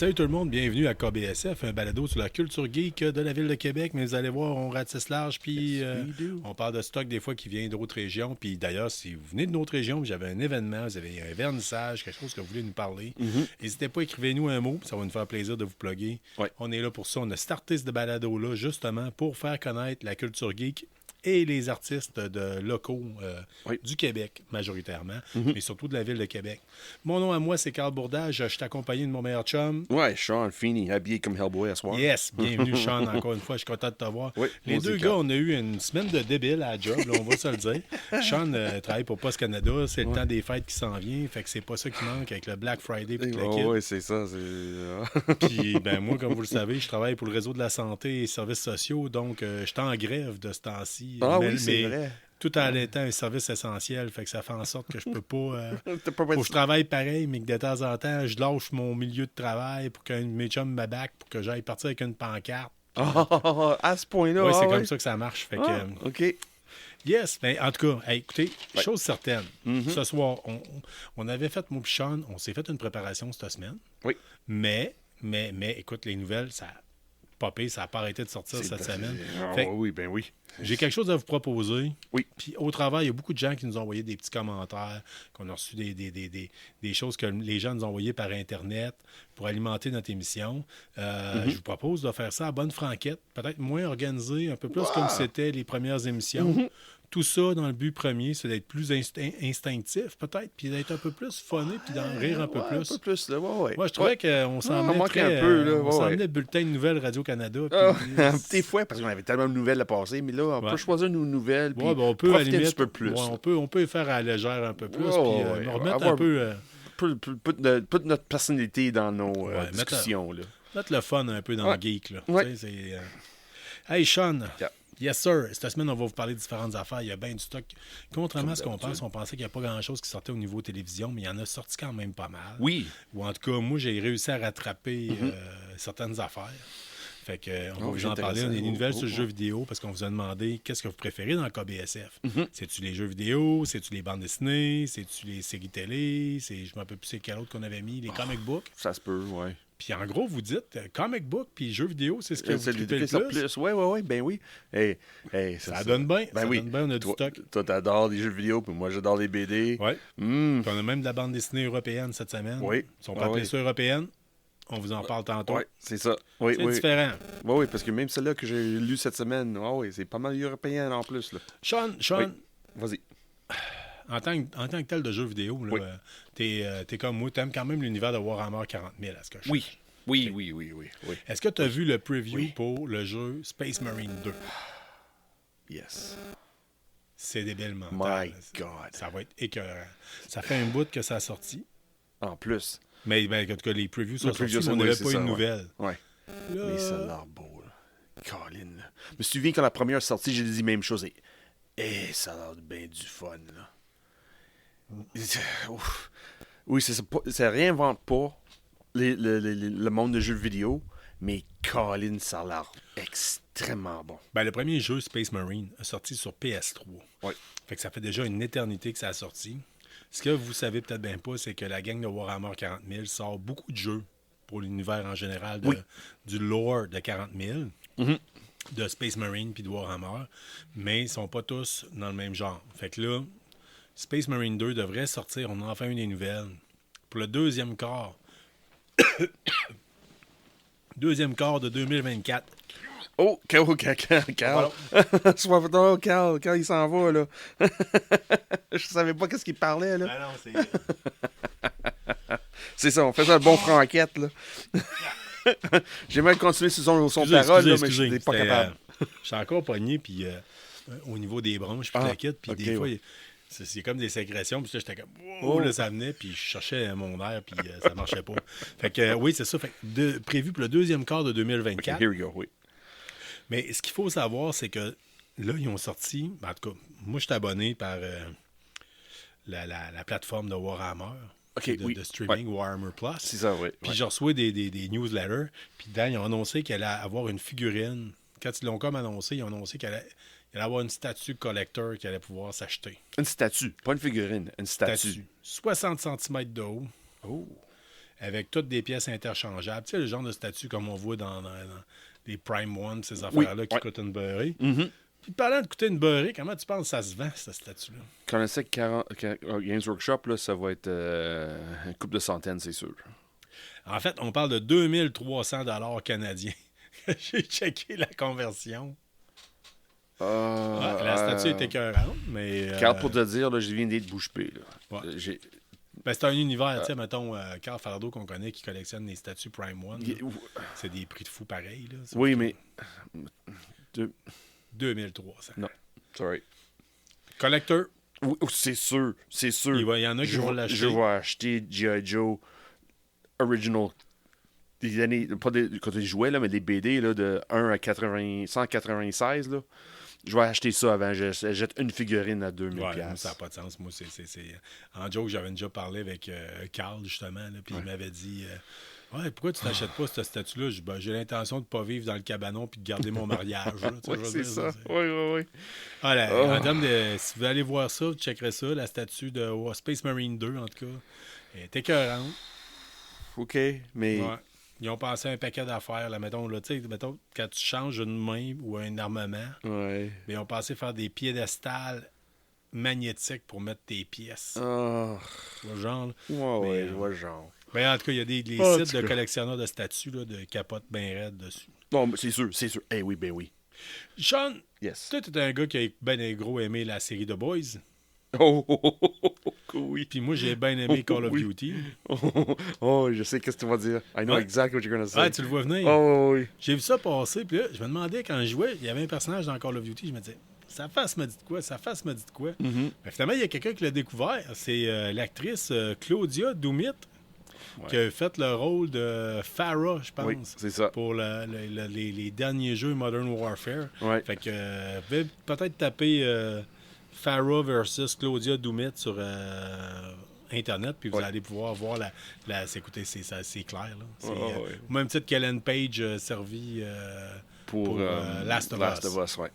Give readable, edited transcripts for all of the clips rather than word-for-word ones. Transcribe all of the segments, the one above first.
Salut tout le monde, bienvenue à KBSF, un balado sur la culture geek de la ville de Québec. Mais vous allez voir, on ratisse large, puis on parle de stock des fois qui vient d'autres régions. Puis d'ailleurs, si vous venez de notre région, vous avez un événement, vous avez un vernissage, quelque chose que vous voulez nous parler, n'hésitez pas, écrivez-nous un mot, ça va nous faire plaisir de vous plugger. Ouais. On est là pour ça, on a starté ce balado-là justement pour faire connaître la culture geek et les artistes de locaux du Québec, majoritairement, mais surtout de la ville de Québec. Mon nom à moi, c'est Carl Bourdage. Je suis accompagné de mon meilleur chum. Ouais, Sean Feeney, habillé comme Hellboy à soir. Yes, bienvenue Sean, encore une fois, je suis content de te voir. Oui, les deux gars, on a eu une semaine de débile à la job, là, on va se le dire. Sean travaille pour Post Canada, c'est le temps des fêtes qui s'en vient, fait que c'est pas ça qui manque avec le Black Friday et le kit. Oui, c'est ça. Puis ben moi, comme vous le savez, je travaille pour le réseau de la santé et services sociaux, donc je suis en grève de ce temps-ci. Oui, c'est vrai. Tout en étant un service essentiel, fait que ça fait en sorte que je peux pas... Faut que je travaille pareil, mais que de temps en temps, je lâche mon milieu de travail pour que mes chums me back, pour que j'aille partir avec une pancarte. À ce point-là. Oui, c'est comme ça que ça marche. Fait que, OK. yes, mais en tout cas, écoutez, chose certaine, ce soir, on avait fait, moi et Sean, on s'est fait une préparation cette semaine. Oui. Mais, écoute, les nouvelles, ça a popé, ça n'a pas arrêté de sortir cette semaine. Oui, ben oui. J'ai quelque chose à vous proposer. Oui. Puis au travail, il y a beaucoup de gens qui nous ont envoyé des petits commentaires, qu'on a reçu des choses que les gens nous ont envoyées par Internet pour alimenter notre émission. Je vous propose de faire ça à bonne franquette, peut-être moins organisé, un peu plus comme c'était les premières émissions. Tout ça dans le but premier, c'est d'être plus instinctif, peut-être, puis d'être un peu plus funné, puis d'en rire un peu plus. Un peu plus, là. Ouais. Moi, je trouvais qu'on s'en manquait un peu, là. on s'en venait le bulletin de nouvelles Radio-Canada. Des fois, parce qu'on avait tellement de nouvelles à passer, mais là, on peut choisir nos nouvelles, puis on peut, profiter à la limite, un petit peu plus. on peut faire à la légère un peu plus, puis remettre un peu... Toute notre personnalité dans nos discussions, là. Mettre le fun un peu dans le geek, là. Ouais. Hey, Sean! Yeah. Yes, sir. Cette semaine, on va vous parler de différentes affaires. Il y a bien du stock. Contrairement à ce qu'on pense, on pensait qu'il n'y a pas grand-chose qui sortait au niveau télévision, mais il y en a sorti quand même pas mal. Oui. Ou en tout cas, moi, j'ai réussi à rattraper certaines affaires. Fait que, on va vous en parler. On a des nouvelles sur le jeu vidéo parce qu'on vous a demandé qu'est-ce que vous préférez dans le KBSF. C'est-tu les jeux vidéo? C'est-tu les bandes dessinées? C'est-tu les séries télé? Je ne me rappelle plus c'est quel autre qu'on avait mis. Les comic books? Ça se peut, oui. Puis en gros, vous dites comic book puis jeux vidéo, c'est ce que vous trippez le plus. Oui, ben oui. Hey, ça donne bien. Ben ça oui. donne bien, on a du stock. Toi, t'adores les jeux vidéo, puis moi, j'adore les BD. Oui. Puis on a même de la bande dessinée européenne cette semaine. Oui. Ils sont pas appelés ça européenne. On vous en parle tantôt. Oui, c'est ça. Oui, c'est différent. Oui, parce que même celle-là que j'ai lue cette semaine, c'est pas mal européen en plus. Là. Sean, vas-y. En tant que tel de jeu vidéo, t'es comme moi, t'aimes quand même l'univers de Warhammer 40 000, à ce que je sais. Oui. Est-ce que tu as vu le preview pour le jeu Space Marine 2? Yes. C'est débile mental. My God. Ça va être écœurant. Ça fait un bout que ça a sorti. En plus. Mais en tout cas, les previews sont sortis, mais on n'avait pas une nouvelle. Ouais. Mais ça a l'air beau, là. Colin, là. Je me souviens quand la première sortie, j'ai dit la même chose. Et ça a l'air bien du fun, là. Oui, ça réinvente pas le monde de jeux vidéo, mais Colin, ça a l'air extrêmement bon. Ben, le premier jeu, Space Marine, a sorti sur PS3. Oui. Fait que ça fait déjà une éternité que ça a sorti. Ce que vous savez peut-être bien pas, c'est que la gang de Warhammer 40 000 sort beaucoup de jeux pour l'univers en général, du lore de 40 000, de Space Marine puis de Warhammer, mais ils sont pas tous dans le même genre. Fait que là, Space Marine 2 devrait sortir, on a enfin eu des nouvelles, pour le deuxième quart. Deuxième quart de 2024. Oh, Carl. Carl, il s'en va, là. Je savais pas qu'est-ce qu'il parlait, là. Ben non, c'est... C'est ça, on fait ça le bon franquette, là. J'ai même continué sur son parole, là, mais je n'étais pas capable. Je suis encore pogné, puis au niveau des bronches, puis la quitte, puis des fois... C'est comme des sécrétions, puis là, j'étais comme, là, ça venait, puis je cherchais mon air, puis ça marchait pas. Fait que, oui, c'est ça. Fait que prévu pour le deuxième quart de 2024. Okay, here we go, oui. Mais ce qu'il faut savoir, c'est que là, ils ont sorti, en tout cas, moi, je suis abonné par la plateforme de Warhammer, de streaming, Warhammer Plus. C'est ça, oui. Puis je reçois des newsletters, puis dedans, ils ont annoncé qu'elle allait avoir une figurine. Quand ils l'ont comme annoncé, ils ont annoncé qu'elle allait avoir une statue collector qui allait pouvoir s'acheter. Une statue, pas une figurine, une statue. 60 cm de haut. Oh. avec toutes des pièces interchangeables. Tu sais, le genre de statue comme on voit dans les Prime One, ces affaires-là qui coûtent une beurrée. Puis parlant de coûter une beurrée, comment tu penses que ça se vend, cette statue-là? Quand on sait que Games Workshop, là, ça va être une couple de centaines, c'est sûr. En fait, on parle de 2300 $ canadiens. J'ai checké la conversion. La statue est écœurante, mais... Carl, pour te dire, là, je viens d'être bouche bée. Ouais. Ben, c'est un univers, tu sais, mettons, Carl Fardo qu'on connaît qui collectionne les statues Prime One. C'est des prix de fou pareil. Là, oui, mais... 2300. Non, sorry. Collector. Oui, c'est sûr, c'est sûr. Il y en a qui vont l'acheter. Je vais acheter G.I. Joe Original. Des années, pas quand ils jouaient, là, mais des BD là, de 1 à 196. Là. Je vais acheter ça avant. Je jette une figurine à 2000$. Ouais, ça n'a pas de sens. Moi, c'est... En joke, j'avais déjà parlé avec Carl, justement, puis il m'avait dit... Ouais, pourquoi tu t'achètes pas cette statue-là? J'ai l'intention de ne pas vivre dans le cabanon puis de garder mon mariage. Oui, c'est ça. Oui. En termes de... Si vous allez voir ça, vous checkerez ça. La statue de Space Marine 2, en tout cas. Elle est écœurante. OK, mais... Ouais. Ils ont pensé à un paquet d'affaires. Là, mettons, quand tu changes une main ou un armement, mais ils ont pensé faire des piédestals magnétiques pour mettre tes pièces. Tu vois le genre? Là. Ouais, je vois le genre. Ben, en tout cas, il y a des sites de collectionneurs de statues là, de capotes bien raides dessus. Non, mais c'est sûr. Eh oui, ben oui. Sean, yes. Toi, t'es un gars qui a bien gros aimé la série The Boys. Oui. Puis moi, j'ai bien aimé Call of Duty. Je sais qu'est-ce que tu vas dire. I know exactly what you're going to say. Ah, tu le vois venir? Oui. J'ai vu ça passer, puis là, je me demandais, quand je jouais, il y avait un personnage dans Call of Duty, je me disais, sa face me dit de quoi? Ben, finalement, il y a quelqu'un qui l'a découvert. C'est l'actrice Claudia Doumit. Qui a fait le rôle de Farah, je pense. Oui, c'est ça. Pour les derniers jeux Modern Warfare. Ouais. Fait que vous pouvez peut-être taper Farah versus Claudia Doumit sur Internet, puis vous allez pouvoir voir écoutez, c'est clair. Là. C'est, au même titre qu'Ellen Page servi pour Last of Us. Ouais.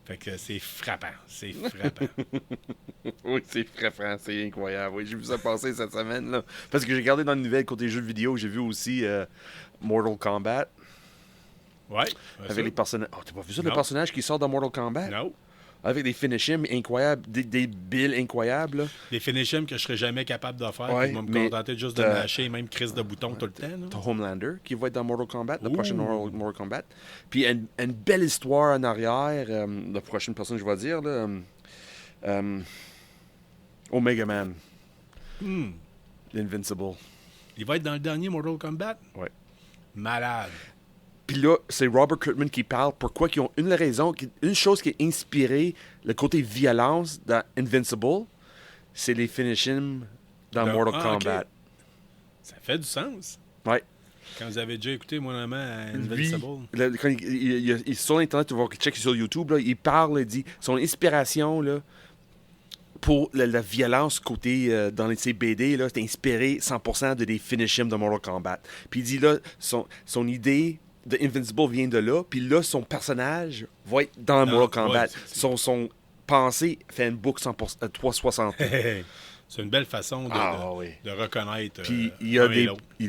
Fait que c'est frappant. Oui, c'est frappant, c'est incroyable. Oui, j'ai vu ça passer cette semaine. Là. Parce que j'ai regardé dans le nouvelle côté jeux vidéo, j'ai vu aussi Mortal Kombat. Ouais. Avec les personnages. Oh, t'as pas vu ça, le personnage qui sort dans Mortal Kombat? Non. Avec des finishims incroyables, des builds incroyables. Là. Des finishims que je serais jamais capable de faire. Ouais, je vais me contenter juste de mâcher, même crise de bouton tout le temps. T'as Homelander qui va être dans Mortal Kombat, la prochaine Mortal Kombat. Puis une belle histoire en arrière. La prochaine personne, je vais dire, là, Omega Man. L'Invincible. Il va être dans le dernier Mortal Kombat? Ouais. Malade. Puis là, c'est Robert Kirkman qui parle. Pourquoi ils ont une chose qui a inspiré le côté violence dans Invincible, c'est les finishes dans Mortal Kombat. Okay. Ça fait du sens. Ouais. Quand vous avez déjà écouté, moi, Invincible. Quand il sur Internet, tu vas checker sur YouTube, là, il parle, il dit son inspiration là, pour la violence côté dans ses BD, c'est inspiré 100% de des finishes de Mortal Kombat. Puis il dit là, son idée de Invincible vient de là, puis là, son personnage va être dans Mortal Kombat. Son pensée fait une boucle 360. C'est une belle façon de reconnaître. Puis il y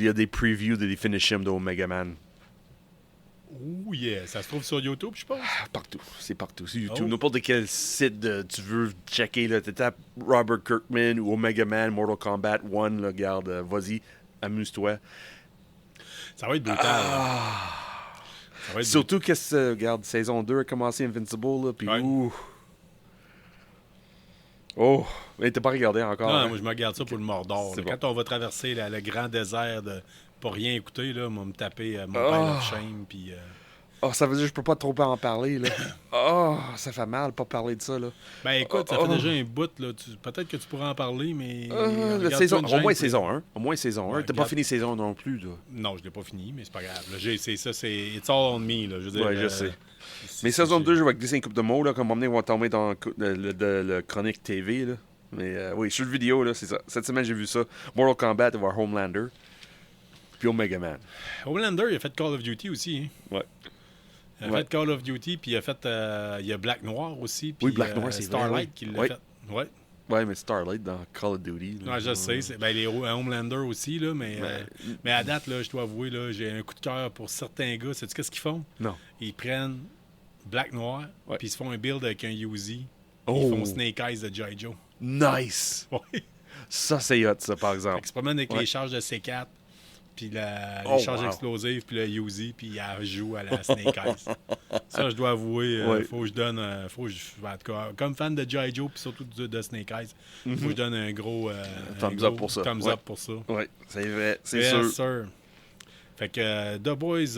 a des previews des finishes de Omega Man. Oh yeah, ça se trouve sur YouTube, je pense. Partout, c'est partout. Sur YouTube, n'importe quel site tu veux checker, là, tu tapes Robert Kirkman ou Omega Man, Mortal Kombat 1, là, regarde, vas-y, amuse-toi. Ça va être brutal. Surtout que, regarde, saison 2 a commencé Invincible, là, puis mais t'as pas regardé encore. Non, moi je me regarde ça pour le Mordor. Bon. Quand on va traverser le grand désert de pas rien écouter, là, on va me taper mon Pile of Shame, puis... ça veut dire que je peux pas trop en parler, là. Ça fait mal pas parler de ça, là. Ben écoute, ça fait déjà un bout, là. Peut-être que tu pourrais en parler, mais... au moins saison 1. Au moins saison 1. T'as pas fini saison non plus, là. Non, je l'ai pas fini, mais c'est pas grave. Là, c'est It's all on me, là. Je veux dire, je sais. Mais saison 2, je vais glisser une couple de mots, là. Comme on va tomber dans le chronique TV, là. Mais oui, sur le vidéo, là, c'est ça. Cette semaine, j'ai vu ça. Mortal Kombat, il va y avoir Homelander. Puis Omega Man. Homelander, il a fait Call of Duty aussi. Hein? Ouais. Il a fait Call of Duty, puis il a fait il y a Black Noir aussi. Puis, oui, Black Noir, c'est Starlight vrai, qui l'a fait. Ouais. Ouais, mais Starlight dans Call of Duty. Ouais, je sais. Les Homelander aussi, là, mais à date, là, je dois avouer, là, j'ai un coup de cœur pour certains gars. Sais-tu qu'est-ce qu'ils font? Non. Ils prennent Black Noir, Ouais. puis ils se font un build avec un Uzi. Oh. Ils font Snake Eyes de G.I. Joe. Nice! Ouais. Ça, c'est hot, ça, par Fait exemple. qu'ils se promènent avec Ouais. les charges de C4, puis les charges wow. explosives, puis le Uzi, puis ils jouent à la Snake Eyes. Ça, je dois avouer, Ouais. faut que je donne... en tout cas, comme fan de G.I. Joe, puis surtout de Snake Eyes, faut que je donne un gros... Thumbs un up gros pour ça. Thumbs Ouais. up pour ça. Oui, c'est vrai, c'est Yes, sûr. sir. Fait que The Boys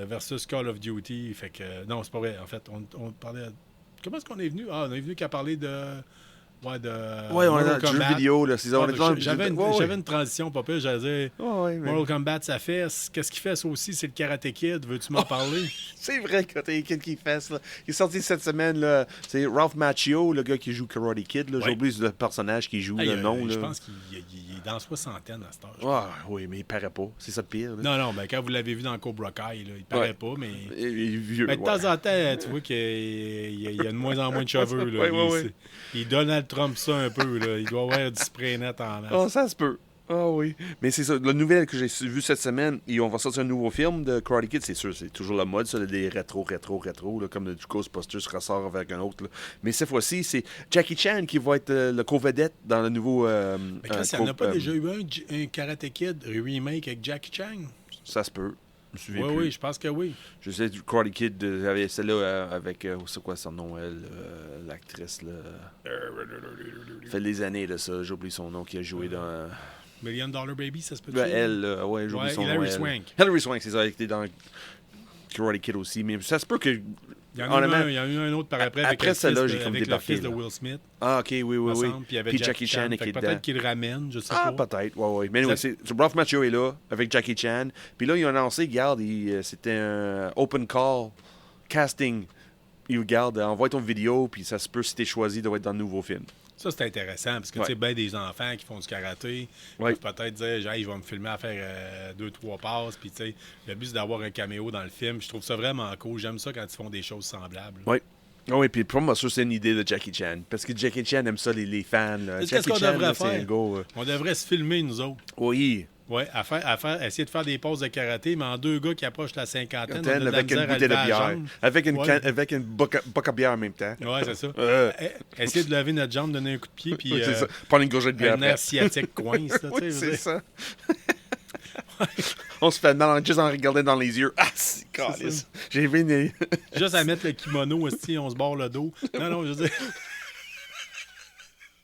versus Call of Duty. Fait que non, c'est pas vrai. En fait, on parlait. Comment est-ce qu'on est venu? Ah, on est venu qu'à parler de. Ouais, de. Ouais, on Mortal a un jeu Kombat. vidéo, là. C'est Ah, j'avais une Ouais, transition, pas pire. J'allais dire ouais, mais... Mortal Kombat, ça fait. Qu'est-ce qu'il fait, ça aussi? C'est le Karate Kid. Veux-tu m'en parler? C'est vrai que t'as Kid qui fait ça. Il est sorti cette semaine, là. C'est Ralph Macchio, le gars qui joue Karate Kid. Là. Ouais. J'ai oublié le personnage qui joue, le nom. Je là. pense qu'il est dans la soixantaine à cet âge. Ah, oui, mais il paraît pas. C'est ça le pire. Là. Non, ben quand vous l'avez vu dans Cobra Kai, là, il paraît Ouais. pas, mais. Il est vieux. Mais de temps en temps, tu vois qu'il y a de moins en moins de cheveux. Là. Ouais. Il Donald Trump ça un peu. Là. Il doit avoir du spray net en masse. Oh, ça se peut. Ah oui. Mais c'est ça. La nouvelle que j'ai vue cette semaine, on va sortir un nouveau film de Karate Kid, c'est sûr. C'est toujours la mode, ça, des rétro, là, comme le Ghostbusters ressort avec un autre. Là. Mais cette fois-ci, c'est Jackie Chan qui va être le co-vedette dans le nouveau... Mais Chris, il n'y en a pas déjà eu un Karate Kid remake avec Jackie Chan? Ça se peut. Je me souviens Oui, plus. oui, je pense que oui. Je sais du Karate Kid, avait celle-là avec... c'est quoi son nom, elle, l'actrice, là... Ça fait des années, là, ça. J'ai oublié son nom, qui a joué dans... $1 Million Baby, ça se peut elle, ouais, j'ai oublié Ouais, son nom. Hilary elle. Swank. Hilary Swank, c'est ça, elle était dans Karate Kid aussi. Mais ça se peut que... Il y en a eu un autre par après. Après avec celle-là, le j'ai fils comme avec le débarqué, fils de là. Will Smith. Ah, ok, oui. Ensemble, puis il y avait Puis Jackie Chan Fait qui est que dedans. peut-être qu'il le ramène, je sais Ah, pas. peut-être, ouais. Mais anyway, c'est Ralph Macchio est là, avec Jackie Chan. Puis là, ils ont annoncé, regarde, c'était un open call, casting. Ils regardent, envoie ton vidéo, puis ça se peut, si t'es choisi, de être dans le nouveau film. Ça, c'est intéressant, parce que tu sais, ben des enfants qui font du karaté, Ouais. ils peuvent peut-être dire, hey, je vais me filmer à faire 2-3 passes, puis tu sais, le but, c'est d'avoir un caméo dans le film. Je trouve ça vraiment cool. J'aime ça quand ils font des choses semblables. Oui. Ah oui, puis pour moi, ça, c'est une idée de Jackie Chan. Parce que Jackie Chan aime ça, les fans. Là. Qu'est-ce Jackie qu'on Chan, devrait là, c'est un faire? gars, On devrait se filmer, nous autres. Oui. Oui, essayer de faire des pauses de karaté, mais en deux gars qui approchent la cinquantaine, on a de la Avec une misère à bouteille de lever la bière. jambe. Avec une boc à bière en même temps. Oui, c'est ça. Essayer de lever notre jambe, donner un coup de pied, puis Oui, c'est ça. Prendre une gorgée de bière un après. nerf sciatique coince. Là, Oui, tu sais, je veux c'est dire. ça. On se fait mal juste en regardant dans les yeux. Ah, c'est calice. J'ai vu une... Juste à mettre le kimono, aussi, on se barre le dos. Non, je veux dire.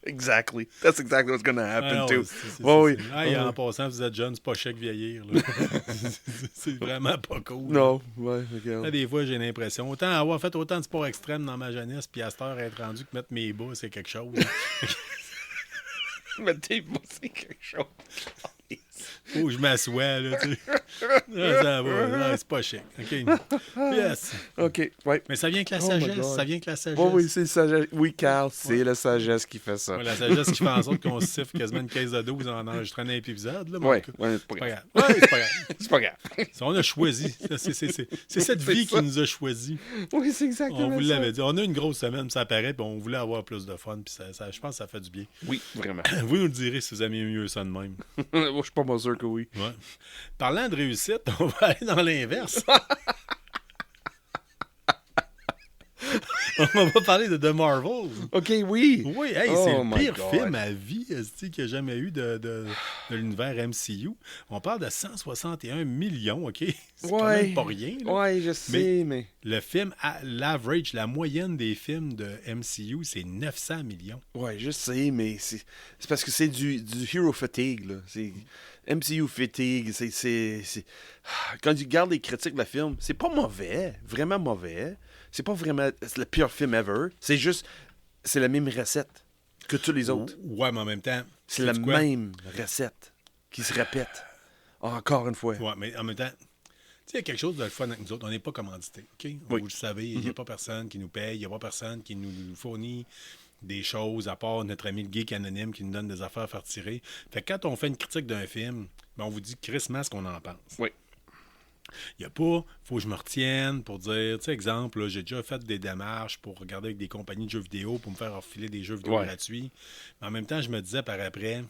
Exactly. That's exactly what's gonna happen, Ah non, too. c'est- Oui. Hey, en passant, vous êtes jeune, c'est pas chic vieillir. Là. C'est vraiment pas cool. Non, ouais, Là, regarde. des fois, j'ai l'impression. Autant avoir fait autant de sport extrême dans ma jeunesse, puis à cette heure, être rendu que mettre mes bas, c'est quelque chose. Mais t'es pas, c'est quelque chose. Où je m'assois, là, tu sais. Là, ça va. Là, c'est pas chic. OK. Yes. OK, ouais. Mais ça vient que la Oh my sagesse. God. Ça vient que la sagesse. Oui, c'est la sagesse. Oui, Carl, c'est la sagesse qui fait ça. Ouais, la sagesse qui fait en sorte qu'on se siffle quasiment une caisse de 12 en enregistrant un épisode. Là, mais en Ouais, tout cas, ouais, c'est pas c'est pas grave. grave. Ouais, c'est pas grave. C'est pas grave. Ça, on a choisi. C'est cette vie qui nous a choisi. Oui, c'est exactement On vous ça. l'avait dit. On a une grosse semaine, ça paraît, puis on voulait avoir plus de fun. Puis je pense que ça fait du bien. Oui, vraiment. Vous nous le direz si vous aimez mieux ça de même. Je suis pas mal sûr que oui. Ouais. Parlant de réussite, on va aller dans l'inverse. On va parler de The Marvels. OK, oui. Oui, hey, Oh c'est le my pire God. film à vie esti, qu'il n'y a jamais eu de l'univers MCU. On parle de 161 millions, OK? C'est quand même pas rien. Là. Ouais, je sais, mais... Le film, l'average, la moyenne des films de MCU, c'est 900 millions. Ouais, je sais, mais c'est parce que c'est du hero fatigue, là. C'est MCU fatigue, Quand tu regardes les critiques de la film, c'est pas mauvais, vraiment mauvais. C'est pas vraiment le pire film ever. C'est juste, c'est la même recette que tous les autres. Ouais, mais en même temps... C'est la sais-tu quoi? même recette qui se répète. Encore une fois. Ouais, mais en même temps... Tu sais, il y a quelque chose de le fun avec nous autres. On n'est pas commandité, OK? Oui. Vous le savez, il n'y a pas personne qui nous paye, il n'y a pas personne qui nous fournit des choses, à part notre ami le geek anonyme qui nous donne des affaires à faire tirer. Fait que quand on fait une critique d'un film, ben on vous dit crissement ce qu'on en pense. Oui. Il n'y a pas, faut que je me retienne pour dire, tu sais, exemple, là, j'ai déjà fait des démarches pour regarder avec des compagnies de jeux vidéo pour me faire refiler des jeux vidéo gratuits. Mais en même temps, je me disais par après,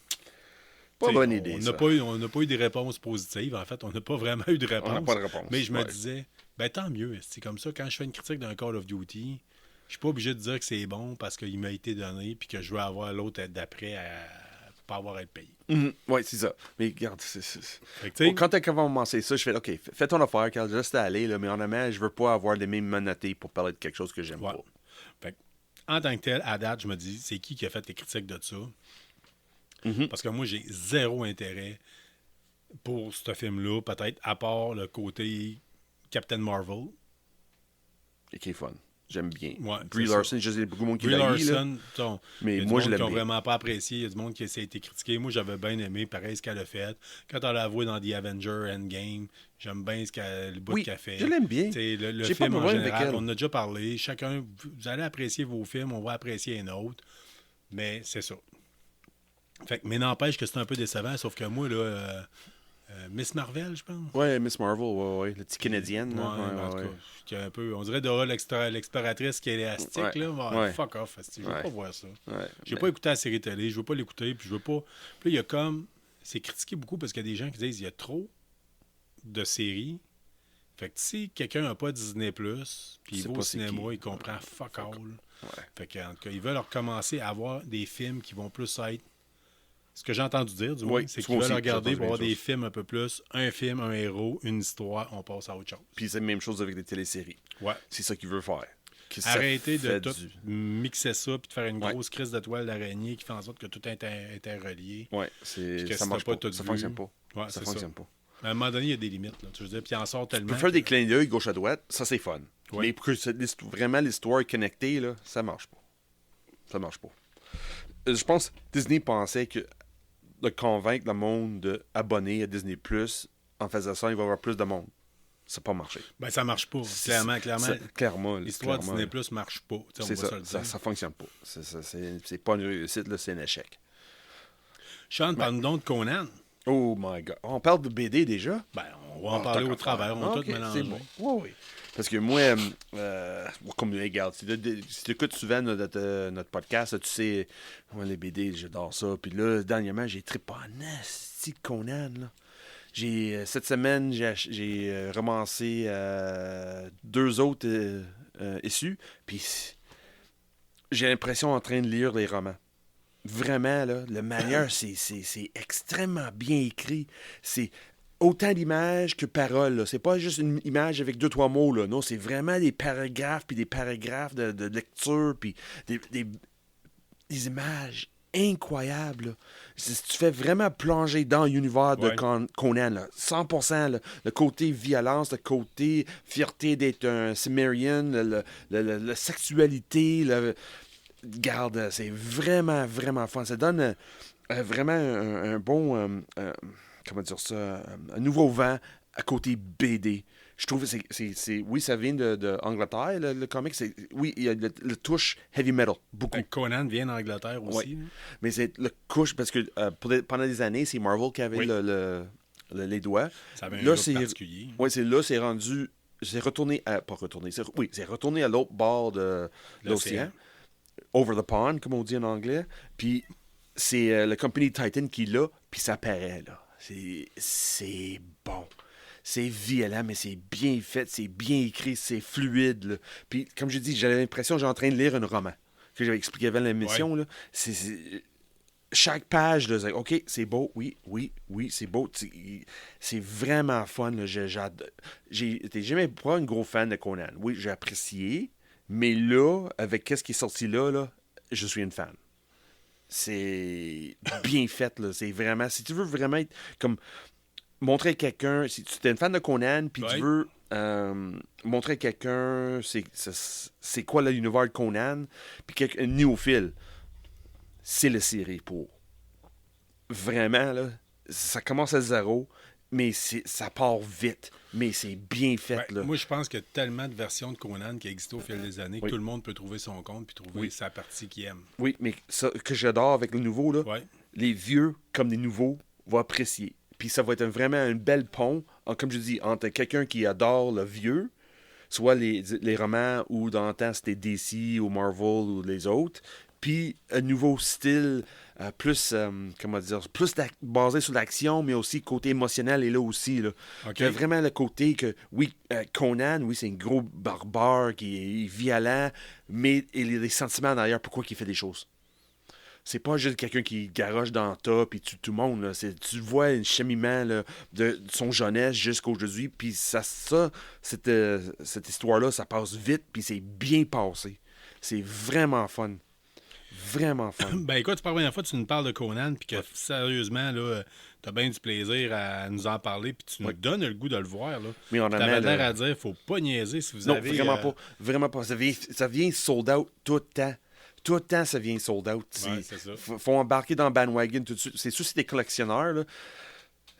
Pas bonne idée, on ça. on n'a pas eu des réponses positives. En fait, on n'a pas vraiment eu de réponse. On n'a pas de réponse. Mais je me disais, ben tant mieux. C'est comme ça, quand je fais une critique d'un Call of Duty, je suis pas obligé de dire que c'est bon parce qu'il m'a été donné puis que je veux avoir l'autre d'après à pas avoir à être payé. Oui, c'est ça. Mais regarde, Fait que, quand t'as commencé ça, je fais OK, fais ton affaire, Carl, juste aller, là, mais honnêtement, je veux pas avoir les mêmes menottés pour parler de quelque chose que j'aime pas. Fait que, en tant que tel, à date, je me dis, c'est qui a fait les critiques de ça? Parce que moi, j'ai zéro intérêt pour ce film-là, peut-être à part le côté Captain Marvel. Et qui est fun. J'aime bien. Ouais, Brie Larson, je sais beaucoup de monde qui Brie l'a Larson, mais il y a moi, du je monde l'aime qui bien. n'a vraiment pas apprécié. Il y a du monde qui a été critiqué. Moi, j'avais bien aimé, pareil, ce qu'elle a fait. Quand elle a avoué dans The Avenger Endgame, j'aime bien le bout qu'elle fait. Je l'aime bien. Le J'ai film pas de en problème avec général, elle. on en a déjà parlé. Chacun, vous allez apprécier vos films, on va apprécier un autre. Mais c'est ça. Fait que, mais n'empêche que c'est un peu décevant, sauf que moi, là, Miss Marvel, je pense. Ouais, Miss Marvel, ouais. La petite Canadienne. En tout cas, qui est un peu, on dirait Dora l'exploratrice qui est élastique. Là. Fuck off. Je veux pas voir ça. J'ai pas écouté la série télé, je veux pas l'écouter, puis je veux pas. Puis là, il y a comme. C'est critiqué beaucoup parce qu'il y a des gens qui disent il y a trop de séries. Fait que si quelqu'un n'a pas Disney, puis il va au cinéma, il comprend fuck all. Fait que, en tout cas, ils veulent recommencer à avoir des films qui vont plus être. Ce que j'ai entendu dire, du moins, c'est qu'ils veulent regarder pour avoir des films un peu plus. Un film, un héros, une histoire, on passe à autre chose. Puis c'est la même chose avec des téléséries. Ouais. C'est ça qu'il veut faire. Arrêter de tout mixer ça puis de faire une grosse crise de toile d'araignée qui fait en sorte que tout est interrelié. Ouais, ça marche pas. Ça fonctionne pas. Ouais, ça fonctionne pas. À un moment donné, il y a des limites. Là, tu veux dire, puis il en sort tellement. Tu peux faire des clins d'œil gauche à droite, ça c'est fun. Ouais. Mais pour que vraiment l'histoire est connectée, là, ça marche pas. Ça marche pas. Je pense que Disney pensait que de convaincre le monde d'abonner à Disney Plus, en faisant ça, il va y avoir plus de monde. Ça n'a pas marché. Ben, ça marche pas. Clairement. L'histoire clairement, Disney Plus marche pas. C'est ça fonctionne pas. C'est pas une réussite, là, c'est un échec. Sean, parle donc de Conan. Oh my God. On parle de BD déjà? Ben, on va en parler au travers. On va tout mélanger. C'est bon. Oui. Parce que moi, comme regarde, si tu écoutes souvent notre podcast, tu sais, moi, les BD, j'adore ça. Puis là, dernièrement, j'ai trippé en asti de Conan. Là. Cette semaine, j'ai romancé 2 autres issues. Puis j'ai l'impression en train de lire les romans. Vraiment, là, la manière, c'est extrêmement bien écrit. C'est autant d'images que paroles. Là. C'est pas juste une image avec 2-3 mots. Là. Non, c'est vraiment des paragraphes, puis des paragraphes de lecture, puis des images incroyables. Là. Tu fais vraiment plonger dans l'univers de Conan. Là. 100%. Là. Le côté violence, le côté fierté d'être un Cimmerian, la sexualité, Garde, c'est vraiment, vraiment fun. Ça donne vraiment un bon, comment dire ça, un nouveau vent à côté BD. Je trouve que oui, ça vient de Angleterre, le comic. Oui, il y a le touche heavy metal, beaucoup. Conan vient d'Angleterre aussi. Ouais. Mais c'est le couche, parce que pendant des années, c'est Marvel qui avait les doigts. Ça avait un look particulier. Oui, c'est rendu... C'est retourné à... Pas retourné, c'est retourné à l'autre bord de l'océan. Over the pond, comme on dit en anglais. Puis c'est la compagnie Titan qui l'a, puis ça paraît, là. C'est bon. C'est violent, mais c'est bien fait, c'est bien écrit, c'est fluide, là. Puis, comme je dis, j'avais l'impression que j'étais en train de lire un roman que j'avais expliqué avant l'émission, là. Chaque page, là, OK, c'est beau, oui, c'est beau. C'est vraiment fun, là. J'étais jamais pas un gros fan de Conan. Oui, j'ai apprécié. Mais là, avec qu'est-ce qui est sorti là, je suis une fan. C'est bien fait, là. C'est vraiment... Si tu veux vraiment être comme... Montrer à quelqu'un... Si tu es une fan de Conan, puis tu veux montrer à quelqu'un c'est quoi l'univers de Conan, puis un néophile, c'est la série pour. Vraiment, là, ça commence à 0, mais ça part vite. Mais c'est bien fait, là. Moi, je pense qu'il y a tellement de versions de Conan qui existent au fil des années que tout le monde peut trouver son compte puis trouver sa partie qu'il aime. Oui, mais ça que j'adore avec le nouveau, là, les vieux comme les nouveaux vont apprécier. Puis ça va être vraiment un bel pont, comme je dis, entre quelqu'un qui adore le vieux, soit les romans ou dans le temps c'était DC ou Marvel ou les autres, puis un nouveau style comment dire, basé sur l'action, mais aussi côté émotionnel est là aussi. Là. OK. Il y a vraiment le côté que, oui, Conan, oui, c'est un gros barbare qui est violent, mais il y a des sentiments derrière pourquoi il fait des choses. C'est pas juste quelqu'un qui garoche dans le tas puis tue tout le monde. Là. Tu vois un cheminement là, de son jeunesse jusqu'à aujourd'hui. Puis cette histoire-là, ça passe vite puis c'est bien passé. C'est vraiment fun. Vraiment fun. Ben écoute, c'est pas la première fois que tu nous parles de Conan, puis que sérieusement, là, t'as bien du plaisir à nous en parler, puis tu nous donnes le goût de le voir. Là. Mais on en T'avais a l'air à dire, faut pas niaiser si vous non, avez... vraiment pas. Vraiment pas. Ça vient sold out tout le temps. Tout le temps, ça vient sold out. Ouais, c'est ça. Faut embarquer dans le bandwagon tout de suite. C'est sûr, si t'es collectionneur, là,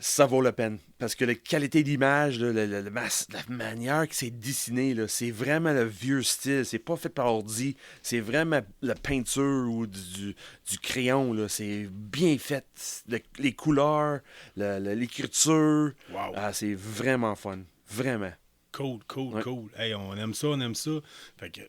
ça vaut la peine. Parce que la qualité d'image, là, la manière que c'est dessiné, là, c'est vraiment le vieux style. C'est pas fait par ordi. C'est vraiment la peinture ou du crayon. Là. C'est bien fait. Les couleurs, l'écriture. Wow. C'est vraiment fun. Vraiment. Cool. Ouais. Hey, on aime ça. Fait que,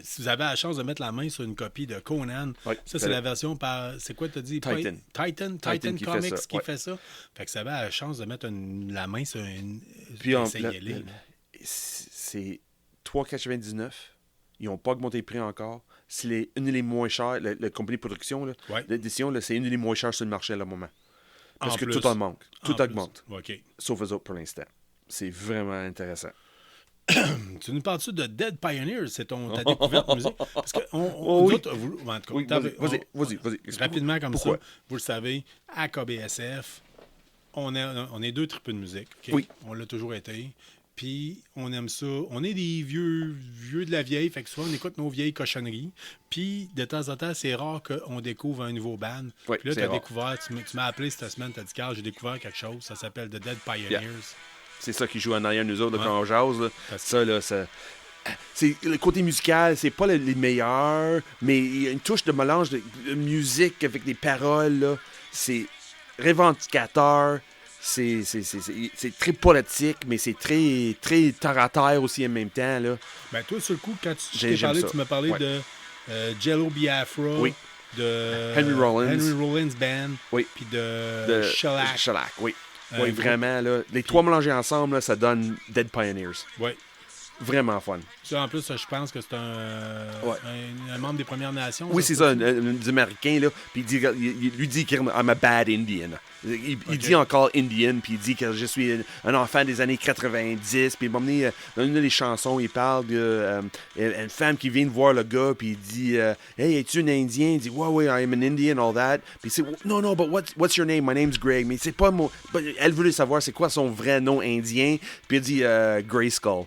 si vous avez la chance de mettre la main sur une copie de Conan, Ouais, ça, c'est la version par... C'est quoi, t'as dit? Titan. Titan qui Comics fait ça, qui ouais. fait ça. Fait que si vous avez la chance de mettre la main sur une... Puis essayez-les. c'est 3,99. Ils n'ont pas augmenté le prix encore. C'est une des moins chères. La compagnie de production, là, Ouais. l'édition, là, c'est une des moins chères sur le marché à le moment. Parce En que plus. tout en manque. Tout En augmente. plus. OK. Sauf eux autres pour l'instant. C'est vraiment intéressant. Tu nous parles-tu de Dead Pioneers? C'est ta découverte de musique? Parce que Oh, oui. en tout cas, Oui, vas-y. rapidement comme Pourquoi? ça, vous le savez, à KBSF, on est deux tripes de musique. OK? Oui. On l'a toujours été. Puis, on aime ça. On est des vieux de la vieille. Fait que souvent, on écoute nos vieilles cochonneries. Puis, de temps en temps, c'est rare qu'on découvre un nouveau band. Oui, Puis là, c'est tu as rare. découvert, tu m'as appelé cette semaine, tu as dit, Carl, j'ai découvert quelque chose. Ça s'appelle The Dead Pioneers. Yeah. C'est ça qui joue en arrière nous autres là, Ouais. quand on jase. Là. Parce que- Ça, là, c'est le côté musical, c'est pas les meilleurs, mais il y a une touche de mélange de musique avec des paroles. Là. C'est revendicateur. C'est très politique, mais c'est très, très terre à terre aussi en même temps. Là. Ben, toi, sur le coup, quand J'aime ça. tu m'as parlé Ouais. de Jello Biafra, Oui. de Henry Rollins Band, Oui. puis de Shellac. Shellac, oui. Un Oui, groupe. vraiment. Là, les trois mélangés ensemble, là, ça donne Dead Pioneers. Oui. Vraiment fun. Ça, en plus, je pense que c'est Ouais. un membre des Premières Nations. Oui, c'est ça, un Américain, là. Puis il lui dit qu'il I'm a bad Indian. Il dit encore Indian, puis il dit que je suis un enfant des années 90. Puis il m'a emmené dans une des chansons, il parle d'une femme qui vient de voir le gars, puis il dit Hey, es-tu un Indien? Il dit Ouais, I'm an Indian, all that. Puis il dit No, but what's your name? My name's Greg. Mais c'est pas mon. Elle voulait savoir c'est quoi son vrai nom indien. Puis il dit Grayskull.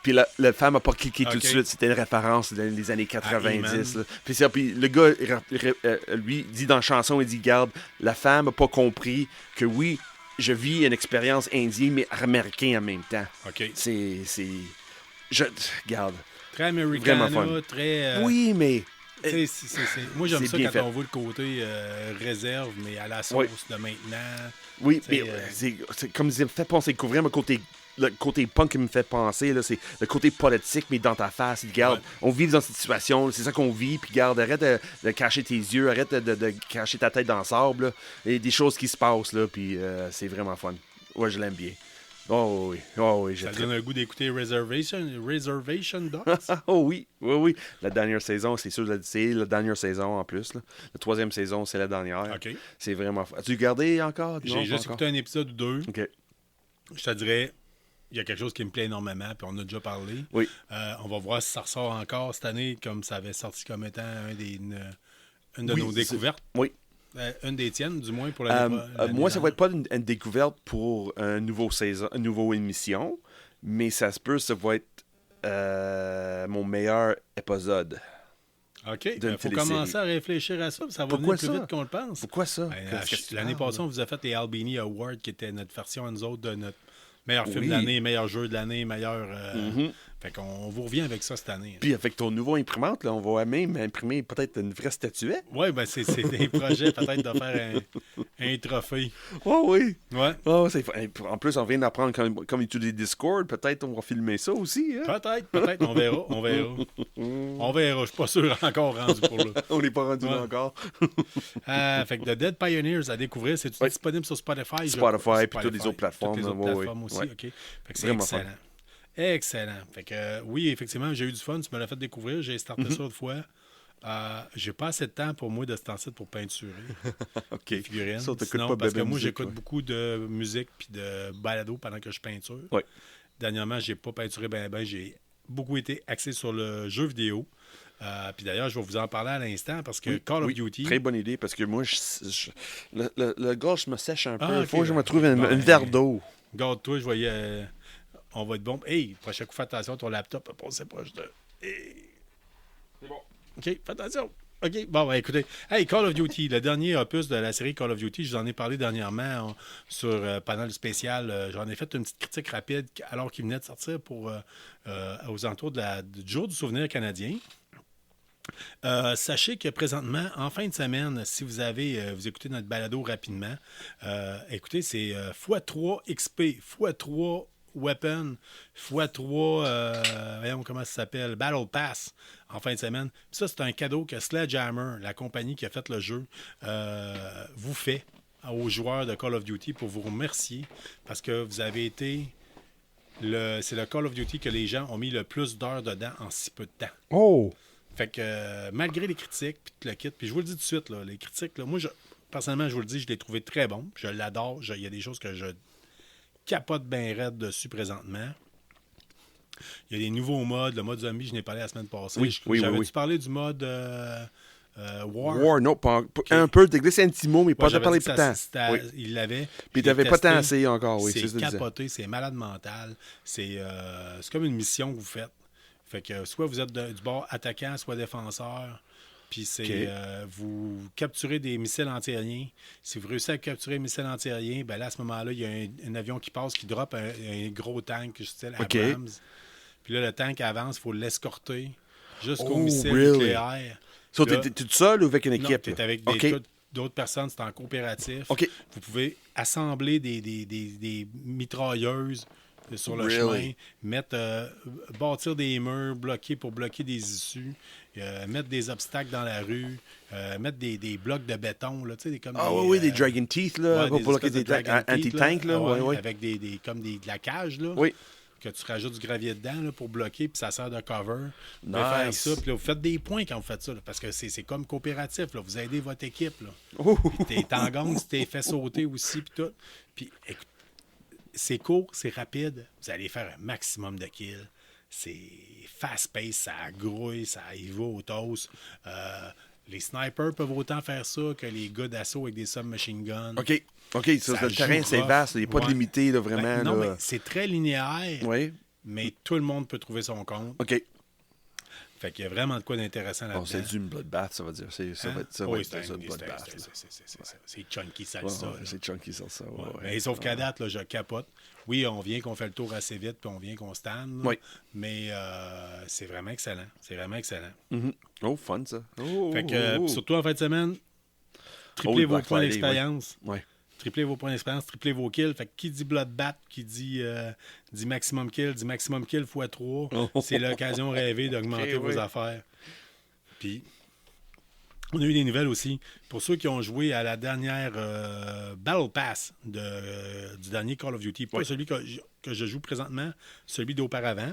Puis la femme n'a pas cliqué tout de suite. C'était une référence dans les années 90. Là. Puis le gars, lui, dit dans la chanson, il dit, garde, la femme n'a pas compris que oui, je vis une expérience indienne, mais américaine en même temps. OK. Garde. Très Americana, Vraiment fun. très... Oui, mais... Moi, j'aime c'est ça bien quand fait. on voit le côté réserve, mais à la sauce Oui. de maintenant. Oui, C'est, mais c'est comme il me fait penser, couvrir le côté punk qui me fait penser, là, c'est le côté politique, mais dans ta face. Regarde, Ouais. on vit dans cette situation, c'est ça qu'on vit, puis garde, arrête de cacher tes yeux, arrête de cacher ta tête dans le sable, là. Il y a des choses qui se passent, là, puis c'est vraiment fun. Ouais, je l'aime bien. Oh oui, j'ai Ça très... donne un goût d'écouter Reservation Dogs. Oh oui. La dernière saison, c'est sûr, c'est la dernière saison en plus, là. La troisième saison, c'est la dernière. OK. C'est vraiment fun. As-tu regardé encore? Non, J'ai pas juste encore. écouté un épisode ou deux. OK. Je te dirais, il y a quelque chose qui me plaît énormément, puis on a déjà parlé. Oui. On va voir si ça ressort encore cette année, comme ça avait sorti comme étant une de Oui, nos découvertes. Oui. Une des tiennes, du moins, pour l'année Moi, ça va être pas une découverte pour une nouvelle émission, mais ça va être mon meilleur épisode. OK. d'une Il faut télésérie. commencer à réfléchir à ça, puis ça va Pourquoi venir plus ça? vite qu'on le pense. Pourquoi ça? Ben, Qu'est-ce que tu l'année parles, passée, là? on vous a fait les Albini Awards, qui était notre version à nous autres de notre meilleur film Oui. de l'année, meilleur jeu de l'année, meilleur... Fait qu'on vous revient avec ça cette année. Puis avec ton nouveau imprimante, là, on va même imprimer peut-être une vraie statuette. Oui, ben c'est des projets peut-être de faire un trophée. Oh oui. Ouais. Oh, en plus, on vient d'apprendre comme utiliser Discord. Peut-être on va filmer ça aussi. Hein? Peut-être. On verra. On verra. Je suis pas sûr encore rendu pour là. On n'est pas rendu là encore. Fait que The Dead Pioneers à découvrir, c'est disponible sur Spotify. Spotify puis toutes les autres plateformes. Toutes les autres plateformes aussi, OK. Fait que c'est excellent. Fun. Excellent. Fait que oui, effectivement, j'ai eu du fun. Tu me l'as fait découvrir. J'ai starté ça une fois. J'ai pas assez de temps pour moi de ce temps-ci pour peinturer. OK. Figurines. Ça, sinon, parce que moi, j'écoute beaucoup de musique puis de balado pendant que je peinture. Oui. Dernièrement, j'ai pas peinturé ben. J'ai beaucoup été axé sur le jeu vidéo. Puis d'ailleurs, je vais vous en parler à l'instant parce que Call of Duty... Très bonne idée parce que moi, le gorge me sèche un peu. Il faut okay. que je me trouve une verre d'eau. Garde-toi, je voyais... on va être bon. Hey, prochain coup, fais attention, ton laptop peut passer proche de... Hey. C'est bon. OK, fais attention. OK, bon, ben, écoutez. Hey, Call of Duty, le dernier opus de la série Call of Duty, je vous en ai parlé dernièrement sur pendant le spécial. J'en ai fait une petite critique rapide alors qu'il venait de sortir aux alentours du jour du souvenir canadien. Sachez que présentement, en fin de semaine, si vous écoutez notre balado rapidement, écoutez, c'est x3 XP, x3 Weapon, x3, voyons comment ça s'appelle, Battle Pass, en fin de semaine. Puis ça, c'est un cadeau que Sledgehammer, la compagnie qui a fait le jeu, vous fait aux joueurs de Call of Duty pour vous remercier parce que vous avez été... c'est le Call of Duty que les gens ont mis le plus d'heures dedans en si peu de temps. Oh! Fait que malgré les critiques, puis tout le kit, puis je vous le dis tout de suite, là, les critiques, là, moi, personnellement, je vous le dis, je l'ai trouvé très bon. Je l'adore. Il y a des choses que je capote bien raide dessus présentement. Il y a des nouveaux modes. Le mode zombie, je n'ai parlé la semaine passée. J'avais-tu parlé du mode War? War, non, pas un peu. T'as glissé un petit mot, mais pas de parler plus tant. Il l'avait. Puis t'avais pas tant essayé encore, oui. C'est capoté, c'est malade mental. C'est comme une mission que vous faites. Fait que soit vous êtes du bord attaquant, soit défenseur. Puis c'est vous capturez des missiles antiaériens. Si vous réussissez à capturer un missile antiaérien, ben là, à ce moment-là, il y a un avion qui passe, qui drop un gros tank, style Abrams. Puis là, le tank avance, il faut l'escorter jusqu'au missile nucléaire. So, t'es tout seul ou avec une équipe? Non, t'es avec d'autres personnes, c'est en coopératif. Vous pouvez assembler des mitrailleuses sur le chemin, bâtir des murs pour bloquer des issues, mettre des obstacles dans la rue, mettre des blocs de béton. Là, comme des Dragon Teeth, là, pour bloquer des anti-tanks. Avec de la cage, là, que tu rajoutes du gravier dedans là, pour bloquer, puis ça sert de cover. Vous pouvez faire ça, puis là, vous faites des points quand vous faites ça, là, parce que c'est comme coopératif. Là, vous aidez votre équipe. Puis t'es en gang, tu t'es fait sauter aussi, puis tout. Puis écoute, c'est court, c'est rapide. Vous allez faire un maximum de kills. C'est fast-paced, ça grouille, ça y va au toast. Les snipers peuvent autant faire ça que les gars d'assaut avec des submachine guns. OK, ça, le terrain, c'est vaste. Il n'y a pas de limité, là, vraiment. Non, mais c'est très linéaire. Oui. Mais tout le monde peut trouver son compte. OK. Fait qu'il y a vraiment de quoi d'intéressant là-dedans. C'est du bloodbath, ça va dire. Ça va être ça, bloodbath. C'est chunky salsa. C'est chunky salsa, Mais sauf qu'à date, là, je capote. Oui, on vient qu'on fait le tour assez vite, puis on vient qu'on stanne. Oui. Mais c'est vraiment excellent. C'est vraiment excellent. Mm-hmm. Oh, fun, ça. Fait que, surtout en fin de semaine, triplez vos points d'expérience. Oui. Triplez vos points d'expérience, triplez vos kills. Fait que qui dit bloodbath, qui dit maximum kill, dit maximum kill x3. C'est l'occasion rêvée d'augmenter vos affaires. Puis, on a eu des nouvelles aussi. Pour ceux qui ont joué à la dernière Battle Pass du dernier Call of Duty, pas celui que je joue présentement, celui d'auparavant,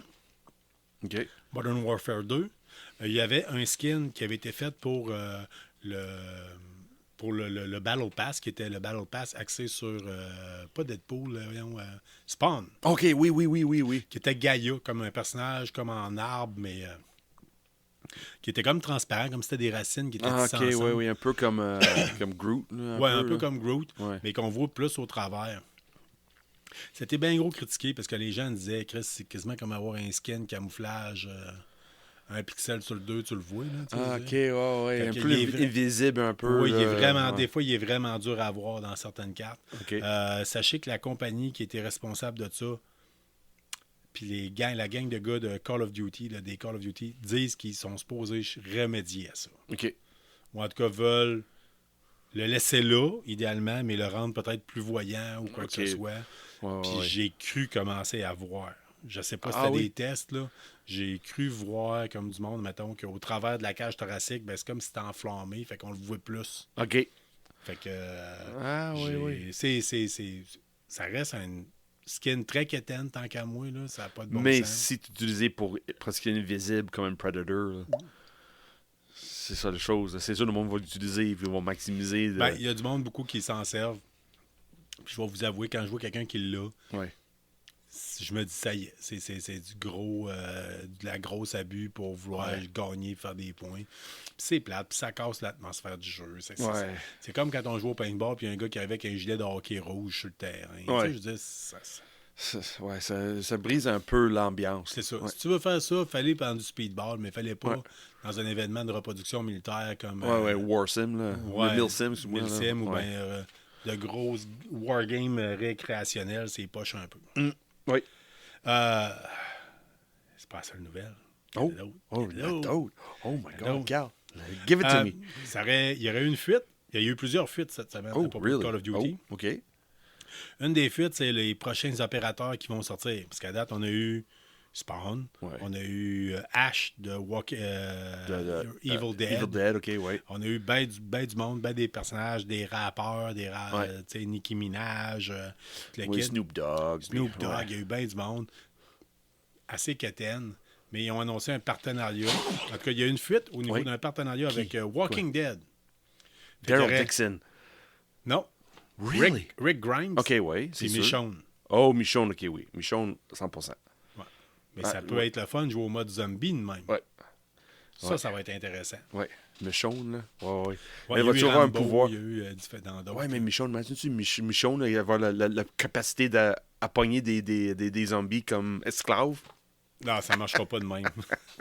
Modern Warfare 2, il y avait un skin qui avait été fait pour le Battle Pass, qui était le Battle Pass axé sur, pas Deadpool, Spawn. OK, oui. Qui était Gaia, comme un personnage, comme en arbre, mais qui était comme transparent, comme si c'était des racines qui étaient tissées ensemble. Oui, un peu comme Groot. Un peu comme Groot, mais qu'on voit plus au travers. C'était bien gros critiqué, parce que les gens disaient, Chris, c'est quasiment comme avoir un skin camouflage... un pixel sur le 2, tu le vois. Là, OK, un peu invisible un peu. Oui, des fois, il est vraiment dur à voir dans certaines cartes. Sachez que la compagnie qui était responsable de ça Puis la gang de gars de Call of Duty, là, des Call of Duty, disent qu'ils sont supposés remédier à ça. OK. Ou en tout cas veulent le laisser là, idéalement, mais le rendre peut-être plus voyant ou quoi que ce soit. Puis j'ai cru commencer à voir. Je sais pas si c'était des tests, là. J'ai cru voir comme du monde, mettons, qu'au travers de la cage thoracique, ben, c'est comme si c'était enflammé, fait qu'on le voit plus. OK. Fait que... oui. Ça reste un skin très quétaine, tant qu'à moi, là. Ça n'a pas de bon mais sens. si tu utilisais pour presque invisible comme un Predator, là, c'est ça la chose. C'est sûr, le monde va l'utiliser et ils vont maximiser. Ben, il y a du monde beaucoup qui s'en servent. Puis je vais vous avouer, quand je vois quelqu'un qui l'a, je me dis, ça y est, c'est du gros, de la grosse abus pour vouloir gagner, faire des points. Puis c'est plate, puis ça casse l'atmosphère du jeu. C'est comme quand on joue au paintball, puis il y a un gars qui arrive avec un gilet de hockey rouge sur le terrain. Tu sais, je dis, ça brise un peu l'ambiance. C'est ça. Si tu veux faire ça, il fallait prendre du speedball, mais il fallait pas dans un événement de reproduction militaire comme... Warsim, là. Le Milsim, Milsim, ou bien de grosses wargames récréationnels, c'est poche un peu. Oui. C'est pas la seule nouvelle. Oh my God, Carl. Give it to me. Il y aurait eu une fuite. Il y a eu plusieurs fuites cette semaine à propos de Call of Duty. OK. Une des fuites, c'est les prochains opérateurs qui vont sortir. Parce qu'à date, on a eu Spawn, on a eu Ash de Evil Dead. Evil Dead, OK, oui. On a eu ben du monde, ben des personnages, des rappeurs, tu sais, Nicki Minaj, Snoop Dogg. Il y a eu ben du monde. Assez quétaine. Mais ils ont annoncé un partenariat. En tout cas, il y a une fuite au niveau d'un partenariat avec Walking Dead. Daryl Dixon. Non. Really? Rick Grimes. OK, oui. C'est Michonne. Oh, Michonne, OK, oui. Michonne, 100%. Ouais. Mais ça peut être le fun de jouer au mode zombie de même. Ouais. Ça va être intéressant. Oui. Michonne, là. Oui. Ouais, il va toujours avoir un pouvoir. Il y a eu dans d'autres. Oui, mais Michonne, imagine-tu, Michonne, il va avoir la capacité à pogner des zombies comme esclaves. Non, ça ne marchera pas de même.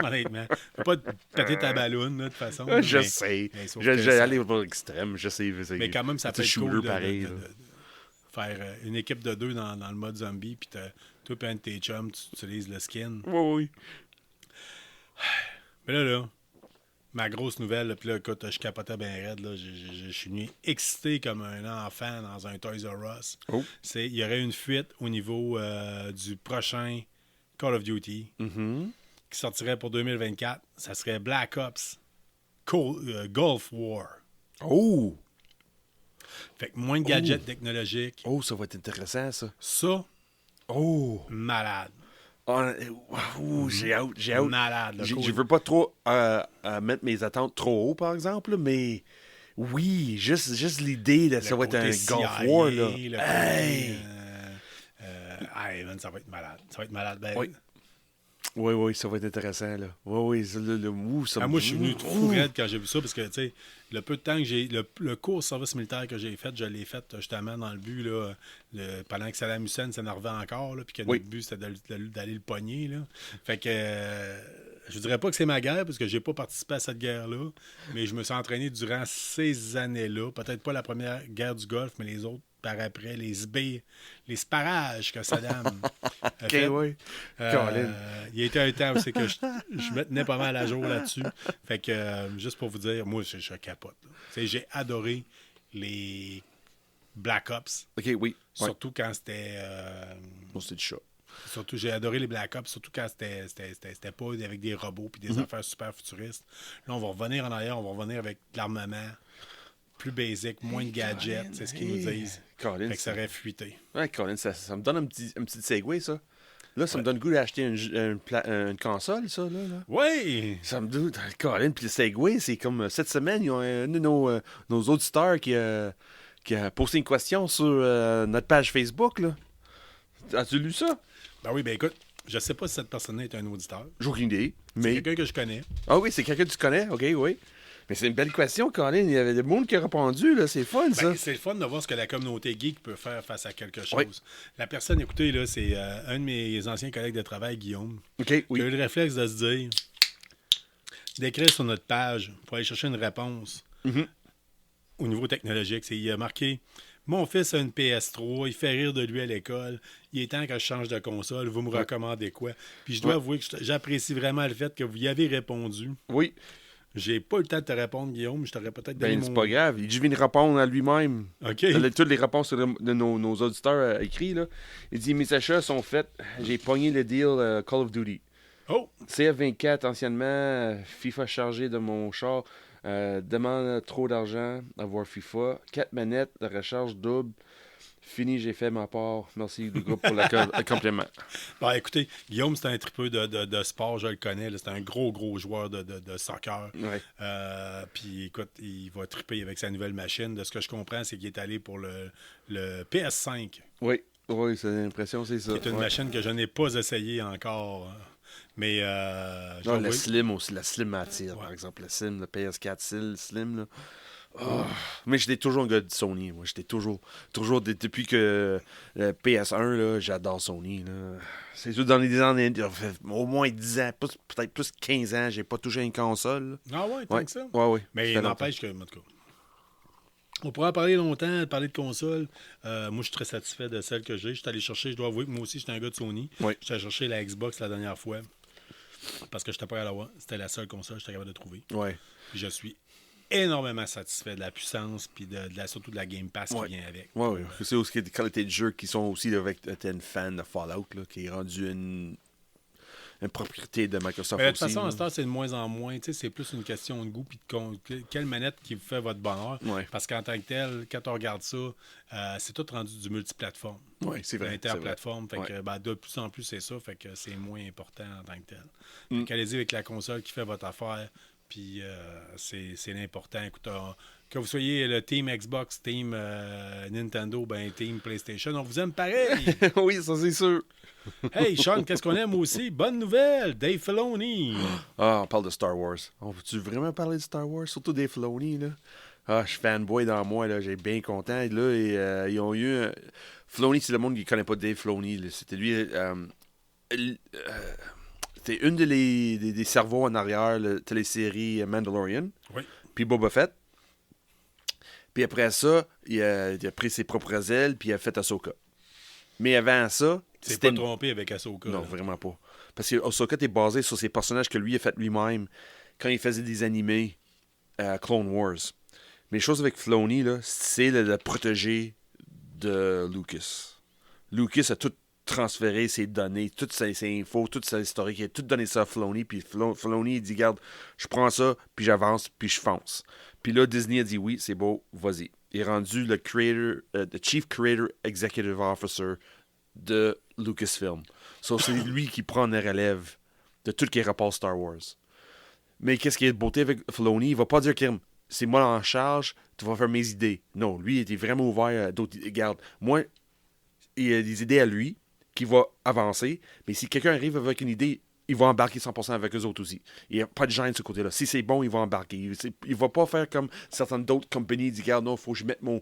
Honnêtement. Tu peux pas péter ta balloune, là, de toute façon. Je sais. J'ai allé au extrême. Je sais. Mais quand même, ça peut être cool pareil, de faire une équipe de 2 dans le mode zombie, puis toi et un de tes chums, tu utilises le skin. Oui. Mais là, ma grosse nouvelle, puis là, écoute, je capotais bien raide, là, je suis venu excité comme un enfant dans un Toys R Us. Il y aurait une fuite au niveau du prochain Call of Duty qui sortirait pour 2024. Ça serait Black Ops Gulf War. Oh! Fait que moins de gadgets technologiques. Oh, ça va être intéressant, ça. Ça, malade. J'ai hâte. Malade. Je veux pas trop mettre mes attentes trop haut, par exemple, mais oui, juste l'idée, ça va être un Gulf War. Là. Man, ça va être malade. Ça va être malade. Ben, oui, ça va être intéressant. Là. Oui, moi, je suis venu fou raide quand j'ai vu ça, parce que, tu sais, le peu de temps que j'ai... Le court service militaire que j'ai fait, je l'ai fait justement dans le but, là, pendant que Saddam Hussein s'énervait encore, là, puis que notre but, c'était d'aller le pogner, là. Fait que... je dirais pas que c'est ma guerre, parce que j'ai pas participé à cette guerre-là, mais je me suis entraîné durant ces années-là. Peut-être pas la première guerre du Golfe, mais les autres par après, les sparages que Saddam a fait. Oui. Il y a été un temps aussi que je me tenais pas mal à jour là-dessus. Fait que, juste pour vous dire, moi, je capote. J'ai adoré les Black Ops. OK, oui. Surtout quand c'était... c'était du chat. Surtout, j'ai adoré les Black Ops, surtout quand c'était pas avec des robots puis des affaires super futuristes. Là, on va revenir en arrière, on va revenir avec de l'armement plus basic, moins de gadgets, c'est ce qu'ils nous disent. Colin, fait que ça aurait fuité. Ouais, Colin, ça me donne un petit segue, ça. Là, ça me donne le goût d'acheter une console, ça, là. Oui! Ça me donne... Colin, puis le segue, c'est comme cette semaine, il y a un de nos auditeurs qui a posté une question sur notre page Facebook, là. As-tu lu ça? Ben oui, ben écoute, je sais pas si cette personne-là est un auditeur. J'ai aucune idée. C'est quelqu'un que je connais. Ah oui, c'est quelqu'un que tu connais? OK, oui. Mais c'est une belle question, Colin. Il y avait des monde qui a répondu, là. C'est fun, ça. C'est le fun de voir ce que la communauté geek peut faire face à quelque chose. Oui. La personne, écoutez, là, c'est un de mes anciens collègues de travail, Guillaume, qui a eu le réflexe de se dire, d'écrire sur notre page pour aller chercher une réponse au niveau technologique. Il a marqué Mon fils a une PS3, il fait rire de lui à l'école. Il est temps que je change de console. Vous me recommandez quoi? Puis je dois avouer que j'apprécie vraiment le fait que vous y avez répondu. Oui. J'ai pas eu le temps de te répondre, Guillaume. Je t'aurais peut-être donné C'est pas grave. Je viens de répondre à lui-même. OK. Toutes les réponses de nos auditeurs écrits, là. Il dit, mes achats sont faits. J'ai pogné le deal Call of Duty. Oh! CF24, anciennement, FIFA chargé de mon char. Demande trop d'argent, avoir FIFA. 4 manettes, de recharge double. Fini, j'ai fait ma part. Merci du groupe pour le complément. Bon, écoutez, Guillaume, c'est un tripeux de sport, je le connais. C'est un gros joueur de soccer. Ouais. Puis écoute, il va triper avec sa nouvelle machine. De ce que je comprends, c'est qu'il est allé pour le PS5. Oui, c'est l'impression, c'est ça. C'est une machine que je n'ai pas essayée encore. Mais non, la Slim aussi, la Slim m'attire, par exemple. La Slim, le PS4 Slim, là. Oh. Mais j'étais toujours un gars de Sony, moi. J'étais toujours depuis que le PS1, là, j'adore Sony, là. C'est sûr, dans les années, au moins 10 ans, peut-être plus 15 ans, j'ai pas touché une console. Ah ouais, tant que ça? Ouais. Mais il n'empêche que, en tout cas, on pourra en parler longtemps, parler de console. Moi, je suis très satisfait de celle que j'ai. Je suis allé chercher, je dois avouer que moi aussi, j'étais un gars de Sony. Oui. Je suis allé chercher la Xbox la dernière fois parce que je n'étais pas à la voir. C'était la seule console que j'étais capable de trouver. Ouais. Puis je suis énormément satisfait de la puissance puis surtout de la Game Pass qui vient avec. Oui. C'est aussi des qualités de jeu qui sont aussi avec un fan de Fallout là, qui est rendu une propriété de Microsoft. Mais de toute façon, à ce temps, c'est de moins en moins. C'est plus une question de goût puis quelle manette qui vous fait votre bonheur. Ouais. Parce qu'en tant que tel, quand on regarde ça, c'est tout rendu du multiplateforme. Oui, c'est vrai. L'interplateforme. Fait que, de plus en plus, c'est ça. Fait que c'est moins important en tant que tel. Fait qu'allez-y avec la console qui fait votre affaire. Puis c'est l'important. Écoute, que vous soyez le team Xbox, team Nintendo, team PlayStation, on vous aime pareil. Oui, ça c'est sûr. Hey, Sean, qu'est-ce qu'on aime aussi? Bonne nouvelle, Dave Filoni. On parle de Star Wars. On peut-tu vraiment parler de Star Wars? Surtout Dave Filoni, là. Je suis fanboy dans moi, là. J'ai bien content. Et là, ils ont eu... Filoni, c'est le monde qui ne connaît pas Dave Filoni. Là. C'était lui... C'était une des cerveaux en arrière, la télésérie Mandalorian. Oui. Puis Boba Fett. Puis après ça, il a pris ses propres ailes, puis il a fait Ahsoka. Mais avant ça... C'est pas trompé avec Ahsoka. Non, là. vraiment pas. Parce que Ahsoka est basé sur ses personnages que lui a fait lui-même quand il faisait des animés à Clone Wars. Mais les choses avec Filoni, là, c'est le protégé de Lucas. Lucas a tout transféré ses données, toutes ses infos, toute sa historique, il a tout donné ça à Filoni, puis Filoni, il dit, regarde, je prends ça, puis j'avance, puis je fonce. Puis là, Disney a dit, oui, c'est beau, vas-y. Il est rendu le Chief Creator Executive Officer de Lucasfilm. C'est lui qui prend la relève de tout ce qui est rapport Star Wars. Mais qu'est-ce qui est de beauté avec Filoni? Il va pas dire que c'est moi en charge, tu vas faire mes idées. Non, lui, il était vraiment ouvert à d'autres idées. Regarde, moi, il y a des idées à lui qui vont avancer, mais si quelqu'un arrive avec une idée, il va embarquer 100% avec eux autres aussi. Il n'y a pas de gêne de ce côté-là. Si c'est bon, il va embarquer. Il va pas faire comme certaines d'autres compagnies disent, regarde, non, il faut que je mette mon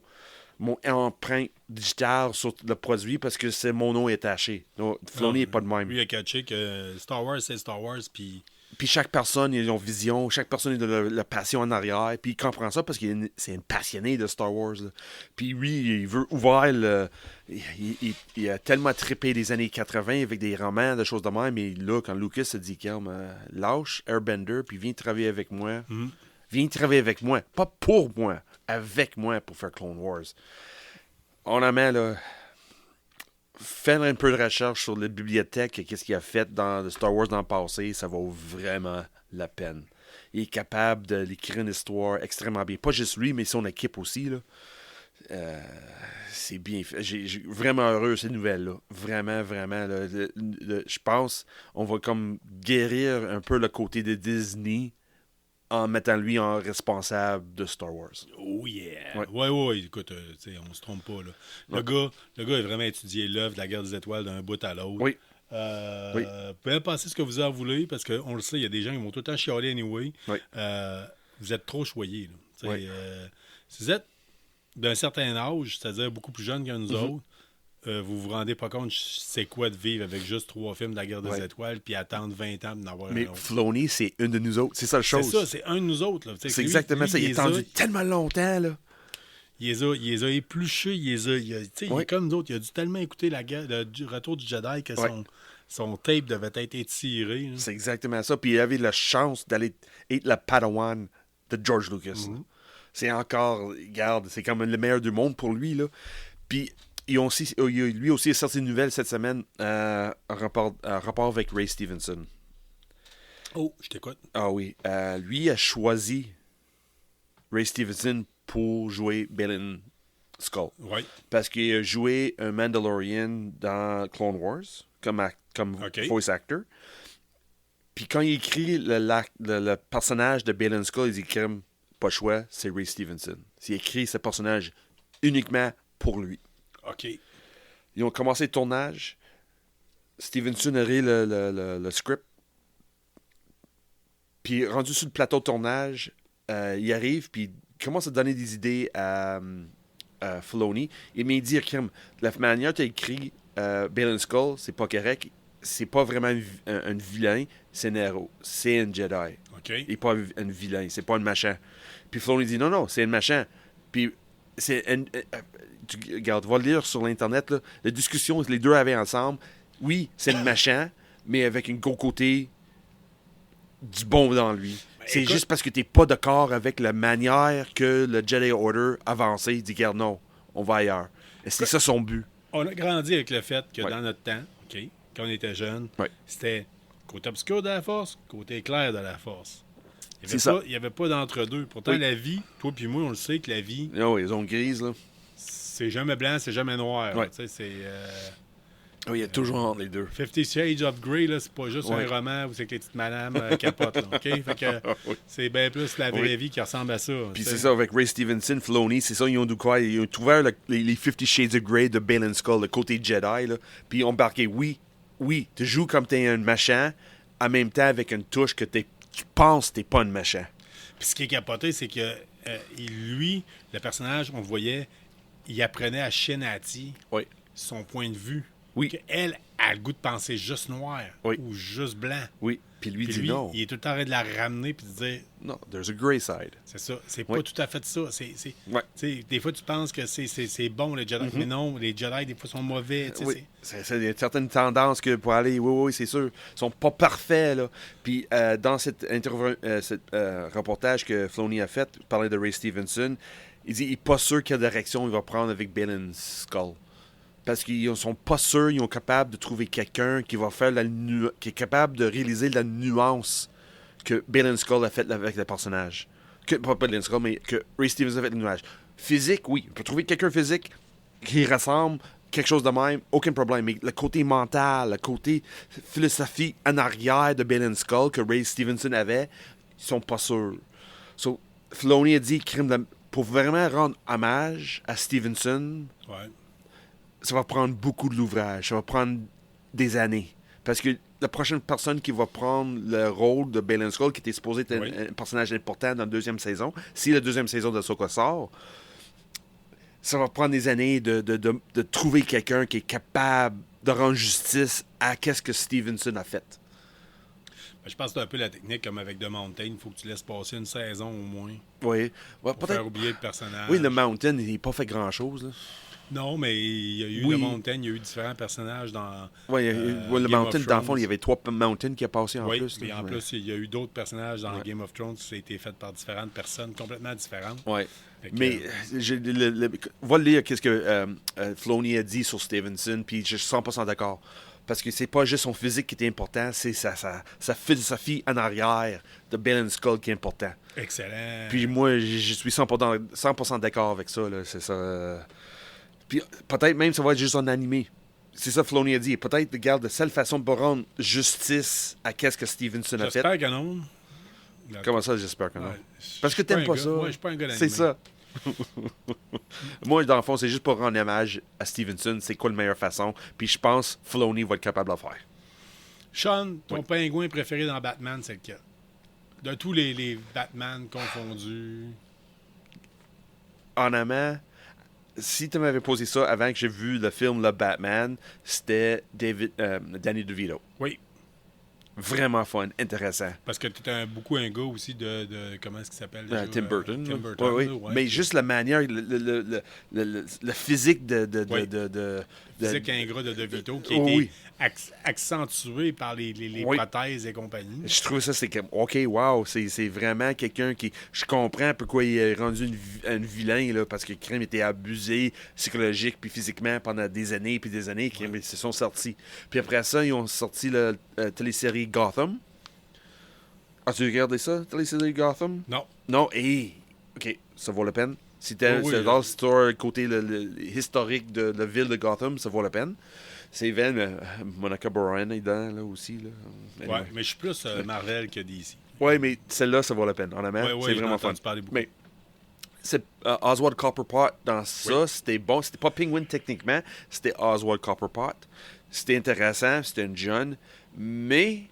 empreinte digitale sur le produit parce que c'est mon nom est attaché. Filoni n'est pas de même. Lui a catché que Star Wars, c'est Star Wars, puis chaque personne, ils ont vision, chaque personne a la passion en arrière, puis il comprend ça parce qu'il c'est un passionné de Star Wars. Là. Puis lui, il veut ouvrir il a tellement trippé les années 80 avec des romans, des choses de même, mais là, quand Lucas a dit, lâche Airbender, puis viens travailler avec moi. Viens travailler avec moi. Pas pour moi, avec moi pour faire Clone Wars. Honnêtement, là, faire un peu de recherche sur la bibliothèque et qu'est-ce qu'il a fait dans Star Wars dans le passé, ça vaut vraiment la peine. Il est capable d'écrire une histoire extrêmement bien. Pas juste lui, mais son équipe aussi. Là. C'est bien fait. J'ai vraiment heureux ces nouvelles-là. Vraiment, vraiment. Je pense on va comme guérir un peu le côté de Disney en mettant lui en responsable de Star Wars. Oh yeah! Ouais. Écoute, on se trompe pas. Là. Le gars a vraiment étudié l'œuvre de la guerre des étoiles d'un bout à l'autre. Oui. Vous pouvez penser ce que vous en voulez, parce qu'on le sait, il y a des gens qui vont tout le temps chialer anyway. Oui. Vous êtes trop choyés. Là. Oui. Si vous êtes d'un certain âge, c'est-à-dire beaucoup plus jeune que nous autres, vous vous rendez pas compte c'est quoi de vivre avec juste 3 films de la guerre des étoiles puis attendre 20 ans d'en avoir un autre. Mais Filoni, c'est une de nous autres. C'est ça la chose. C'est ça, c'est un de nous autres. Là. C'est exactement ça. Il est tendu tellement longtemps. Là. il les a épluchés, il est comme d'autres. Il a dû tellement écouter du Retour du Jedi que son tape devait être étiré. C'est exactement ça. Puis il avait la chance d'aller être le Padawan de George Lucas. C'est encore, regarde, c'est comme le meilleur du monde pour lui. Là. Puis lui aussi est sorti une nouvelle cette semaine en rapport avec Ray Stevenson. Oh, je t'écoute. Ah oui. Lui a choisi Ray Stevenson pour jouer Balin Skull. Oui. Parce qu'il a joué un Mandalorian dans Clone Wars comme voice actor. Puis quand il écrit le personnage de Balin Skull, il dit crème, pas le choix, c'est Ray Stevenson. Il écrit ce personnage uniquement pour lui. OK. Ils ont commencé le tournage. Stevenson a ri le script. Puis rendu sur le plateau de tournage, il arrive, puis il commence à donner des idées à Filoni. Il m'a dit, la manière que tu as écrit Balin Skull, c'est pas correct. C'est pas vraiment un vilain, c'est un héros. C'est un Jedi. Okay. Il n'est pas un vilain, c'est pas un machin. Puis Filoni dit, non, c'est un machin. Puis c'est regarde, va le lire sur l'Internet, là, la discussion que les deux avaient ensemble. Oui, c'est un machin, mais avec un gros côté du bon dans lui. C'est juste parce que tu n'es pas d'accord avec la manière que le Jedi Order avançait. Il dit, regarde, non, on va ailleurs. Et c'est ça son but. On a grandi avec le fait que dans notre temps, quand on était jeune, c'était côté obscur de la Force, côté clair de la Force. Il n'y avait pas d'entre-deux. Pourtant, la vie, toi puis moi, on le sait que la vie... Oui, les zones grises, là. C'est jamais blanc, c'est jamais noir. Ouais. C'est... Oui, il y a toujours entre les deux. 50 Shades of Grey, là, c'est pas juste un roman où c'est que les petites madames capotent. Là, OK? Fait que c'est bien plus la vraie vie qui ressemble à ça. Puis c'est ça, avec Ray Stevenson, Filoni, c'est ça, ils ont dû quoi? Ils ont ouvert les 50 Shades of Grey de Balin Skull, le côté Jedi, là. Puis ils ont embarqué, oui, tu joues comme t'es un machin, en même temps avec une touche que tu penses que t'es pas un machin. Puis ce qui est capoté, c'est que lui, le personnage, on voyait, il apprenait à Shenati son point de vue. Oui. Qu'elle a le goût de penser juste noir ou juste blanc. Oui. Puis lui dit non. Il est tout le temps en train de la ramener puis de dire... Non, there's a gray side. C'est ça. C'est pas tout à fait ça. Des fois, tu penses que c'est bon, les Jedi. Mais non, les Jedi, des fois, sont mauvais. Oui. Il y a certaines tendances que pour aller... Oui, c'est sûr. Ils sont pas parfaits, là. Puis dans cet reportage que Filoni a fait, parler de Ray Stevenson, il dit il n'est pas sûr quelle direction il va prendre avec Balin Skull. Parce qu'ils sont pas sûrs, ils sont capables de trouver quelqu'un qui va faire qui est capable de réaliser la nuance que Balin Skull a fait avec le personnage. Pas Balin Skull, mais que Ray Stevenson a fait le nuage. Physique, oui. On peut trouver quelqu'un physique qui ressemble, quelque chose de même, aucun problème. Mais le côté mental, le côté philosophie en arrière de Balin Skull que Ray Stevenson avait, ils sont pas sûrs. So, Filoni a dit, pour vraiment rendre hommage à Stevenson... ça va prendre beaucoup de l'ouvrage. Ça va prendre des années. Parce que la prochaine personne qui va prendre le rôle de Balin Skull, qui était supposé être un personnage important dans la deuxième saison, si la deuxième saison de Ahsoka sort, ça va prendre des années de trouver quelqu'un qui est capable de rendre justice à qu'est-ce que Stevenson a fait. Je pense que c'est un peu la technique comme avec The Mountain. Il faut que tu laisses passer une saison au moins. Oui. Pour faire oublier le personnage. Oui, The Mountain, il n'a pas fait grand-chose, là. Non, mais il y a eu The Mountain, il y a eu différents personnages dans. Oui, le Mountain, dans le fond, il y avait 3 Mountain qui a passé en plus. Oui, en plus, il y a eu d'autres personnages dans Game of Thrones qui ont été faits par différentes personnes complètement différentes. Oui. Mais va lire qu'est-ce que Filoni a dit sur Stevenson, puis je suis 100% d'accord. Parce que c'est pas juste son physique qui est important, c'est sa philosophie en arrière de Balin Skull qui est important. Excellent. Puis moi, je suis 100% d'accord avec ça. Là, c'est ça. Puis peut-être même ça va être juste un animé. C'est ça Filoni a dit. Peut-être, regarde, de seule façon pour rendre justice à qu'est-ce que Stevenson a fait. J'espère que non. Comment ça, j'espère que non? Parce que t'aimes pas ça. Moi, je suis pas un gars d'animé. C'est ça. Moi, dans le fond, c'est juste pour rendre hommage à Stevenson. C'est quoi la meilleure façon? Puis je pense que Filoni va être capable de le faire. Sean, ton pingouin préféré dans Batman, c'est lequel? De tous les Batman confondus. Honnêtement, si tu m'avais posé ça avant que j'ai vu le film Le Batman, c'était Danny DeVito. Oui. Vraiment fun, intéressant. Parce que tu étais beaucoup un gars aussi de comment est-ce qu'il s'appelle déjà? Tim Burton. Tim Burton, Oui. là, ouais. Mais juste la manière, le physique de Physique ingrat de DeVito qui a Oh, été oui. accentué par les Oui. prothèses et compagnie. Je trouve ça, c'est comme, OK, wow, c'est vraiment quelqu'un qui... Je comprends pourquoi il est rendu un vilain, là, parce que Crème était abusé psychologique puis physiquement pendant des années puis des années. Crème, ils se sont sortis. Puis après ça, ils ont sorti la télésérie Gotham. As-tu regardé ça, télésérie Gotham? Non. Non, OK, ça vaut la peine. Si t'es Oui, dans le côté historique de la ville de Gotham, ça vaut la peine. C'est Monica Bryan est dedans, là, aussi. Là. Anyway. Ouais, mais je suis plus Marvel que DC. Ouais, mais celle-là, ça vaut la peine, honnêtement. Ouais, c'est vraiment fun. Mais c'est Oswald Copperpot dans ça, c'était bon. C'était pas Penguin techniquement, c'était Oswald Copperpot. C'était intéressant, c'était une jeune. Mais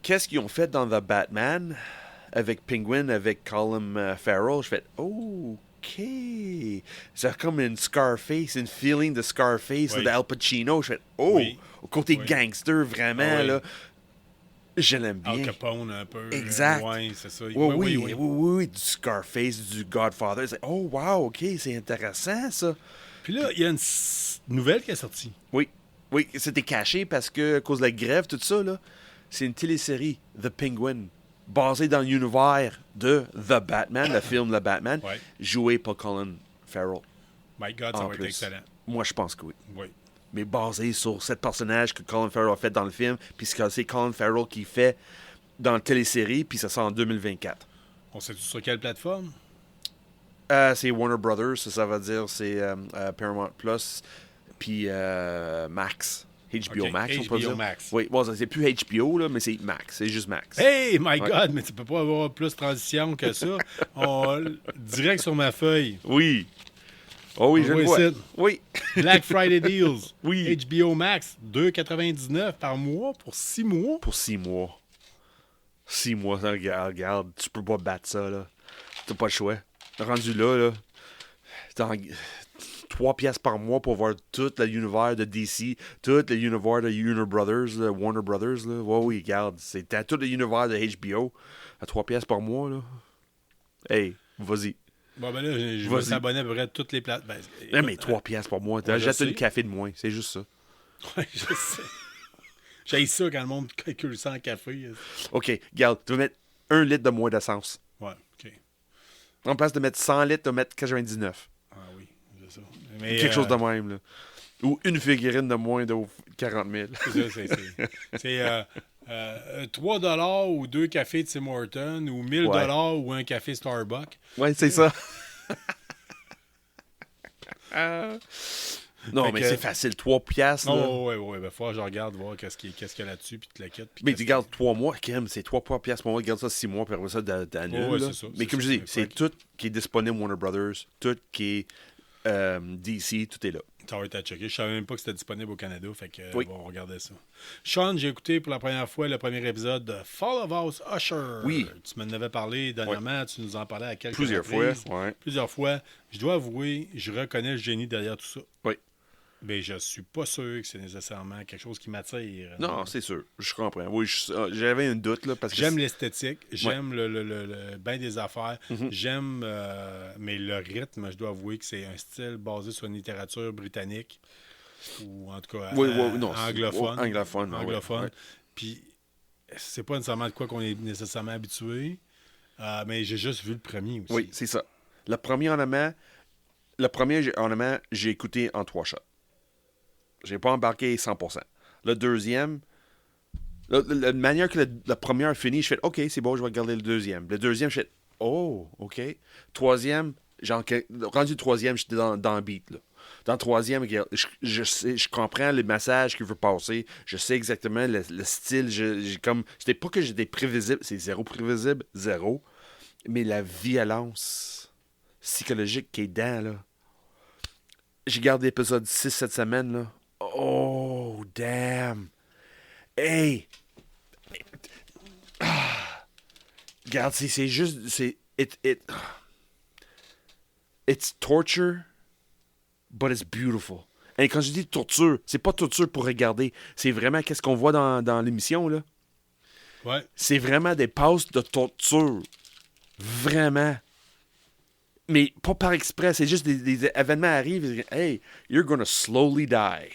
qu'est-ce qu'ils ont fait dans The Batman avec Penguin, avec Colin Farrell? Je fais OK. C'est comme une Scarface, une feeling de Scarface, Oui. de Al Pacino. Je fais Oui. au côté Oui. gangster, vraiment, Ah oui. là. Je l'aime bien. Al Capone un peu. Exact. Ouais, c'est ça. Oui, du Scarface, du Godfather. C'est, oh, wow, OK, c'est intéressant, ça. Puis là, il y a une nouvelle qui est sortie. Oui, c'était caché parce que, à cause de la grève, tout ça, là, c'est une télésérie, The Penguin, basée dans l'univers de The Batman, le film The Batman, Ouais. joué par Colin Farrell. My God, ça En va être plus. excellent. Moi, je pense que oui. Oui. Mais basé sur ce personnage que Colin Farrell a fait dans le film, puis ce que c'est Colin Farrell qui fait dans la télésérie, puis ça sort en 2024. On sait sur quelle plateforme? C'est Warner Brothers, ça veut dire c'est Paramount Plus, puis Max. HBO Ok, Max, on peut HBO dire. Max. Oui, bon, c'est plus HBO, là, mais c'est Max. C'est juste Max. Hey, my Ouais. God, mais tu peux pas avoir plus de transition que ça. Direct sur ma feuille. Oui. Oh oui, On je voit le vois. ici. Oui. Black Friday Deals. Oui. HBO Max, 2,99 par mois pour 6 mois. Pour 6 mois. 6 mois, ça, regarde, tu peux pas battre ça, là. T'as pas le choix. Rendu là, t'as 3 piastres par mois pour voir tout l'univers de DC, tout l'univers de Warner Brothers, là. Ouais, oui, regarde, c'est à tout l'univers de HBO à 3 piastres par mois, là. Hey, vas-y. Bon, ben là, je vais Vas-y. s'abonner à peu près à toutes les plateformes. Non, mais 3 piastres par mois, Ouais, je jette sais. une café de moins, c'est juste ça. Ouais, je sais. J'ai ça quand le monde calcule ça en café. OK, regarde, tu vas mettre 1 litre de moins d'essence. Ouais, OK. En place de mettre 100 litres, tu vas mettre 99. Ah oui, c'est ça. Mais, Quelque chose de même, là. Ou une figurine de moins de 40 000. C'est ça, c'est 3$ ou 2 cafés de Tim Hortons ou 1000$ ou un café Starbucks. Ouais, c'est ça. Non, Fait mais que- c'est facile. 3 piastres, là. Oh, ouais. Ben, faut que je regarde, voir qu'est-ce qu'il y a là-dessus, puis te la quête. Mais tu regardes 3 mois, crème, c'est 3 piastres par mois. Regarde ça 6 mois, puis après ça, d'annule. Oh, ouais, là. c'est ça, Mais c'est comme ça. je dis, Fait c'est que- tout qui est disponible Warner Brothers, tout qui est DC, tout est là. Ça va être à checker. Je savais même pas que c'était disponible au Canada, fait que Oui. on va regarder ça. Sean, j'ai écouté pour la première fois le premier épisode de Fall of House Usher. Oui. Tu m'en avais parlé dernièrement, tu nous en parlais à quelques Plusieurs reprises. fois, ouais. Plusieurs fois. Je dois avouer, je reconnais le génie derrière tout ça. Oui. Mais je suis pas sûr que c'est nécessairement quelque chose qui m'attire. Non, c'est sûr. Je comprends. Oui, j'avais un doute, là, parce que... J'aime l'esthétique, j'aime le bain des affaires, Mhm. j'aime, mais le rythme, je dois avouer que c'est un style basé sur une littérature britannique, ou en tout cas Oui, non, anglophone. anglophone, ouais, anglophone. ouais. Puis, c'est pas nécessairement de quoi qu'on est nécessairement habitué, mais j'ai juste vu le premier aussi. Oui, c'est ça. Le premier en amont, j'ai écouté en 3 shots. J'ai pas embarqué 100%. Le deuxième, la manière que la première finit, je fais OK, c'est bon, je vais regarder le deuxième. Le deuxième, je fais oh, OK. Troisième, rendu le troisième, j'étais dans le beat, là. Dans le troisième, regarde, je comprends le message qu'il veut passer. Je sais exactement le style. C'était pas que j'étais prévisible, c'est zéro prévisible, zéro. Mais la violence psychologique qui est dedans, là. J'ai gardé l'épisode 6 cette semaine, là. Oh, damn. Hey! Regarde, c'est juste... It's torture, but it's beautiful. Et quand je dis torture, c'est pas torture pour regarder. C'est vraiment qu'est-ce qu'on voit dans l'émission, là. Ouais. C'est vraiment des passes de torture. Vraiment. Mais pas par exprès, c'est juste des événements arrivent. Hey, you're gonna slowly die.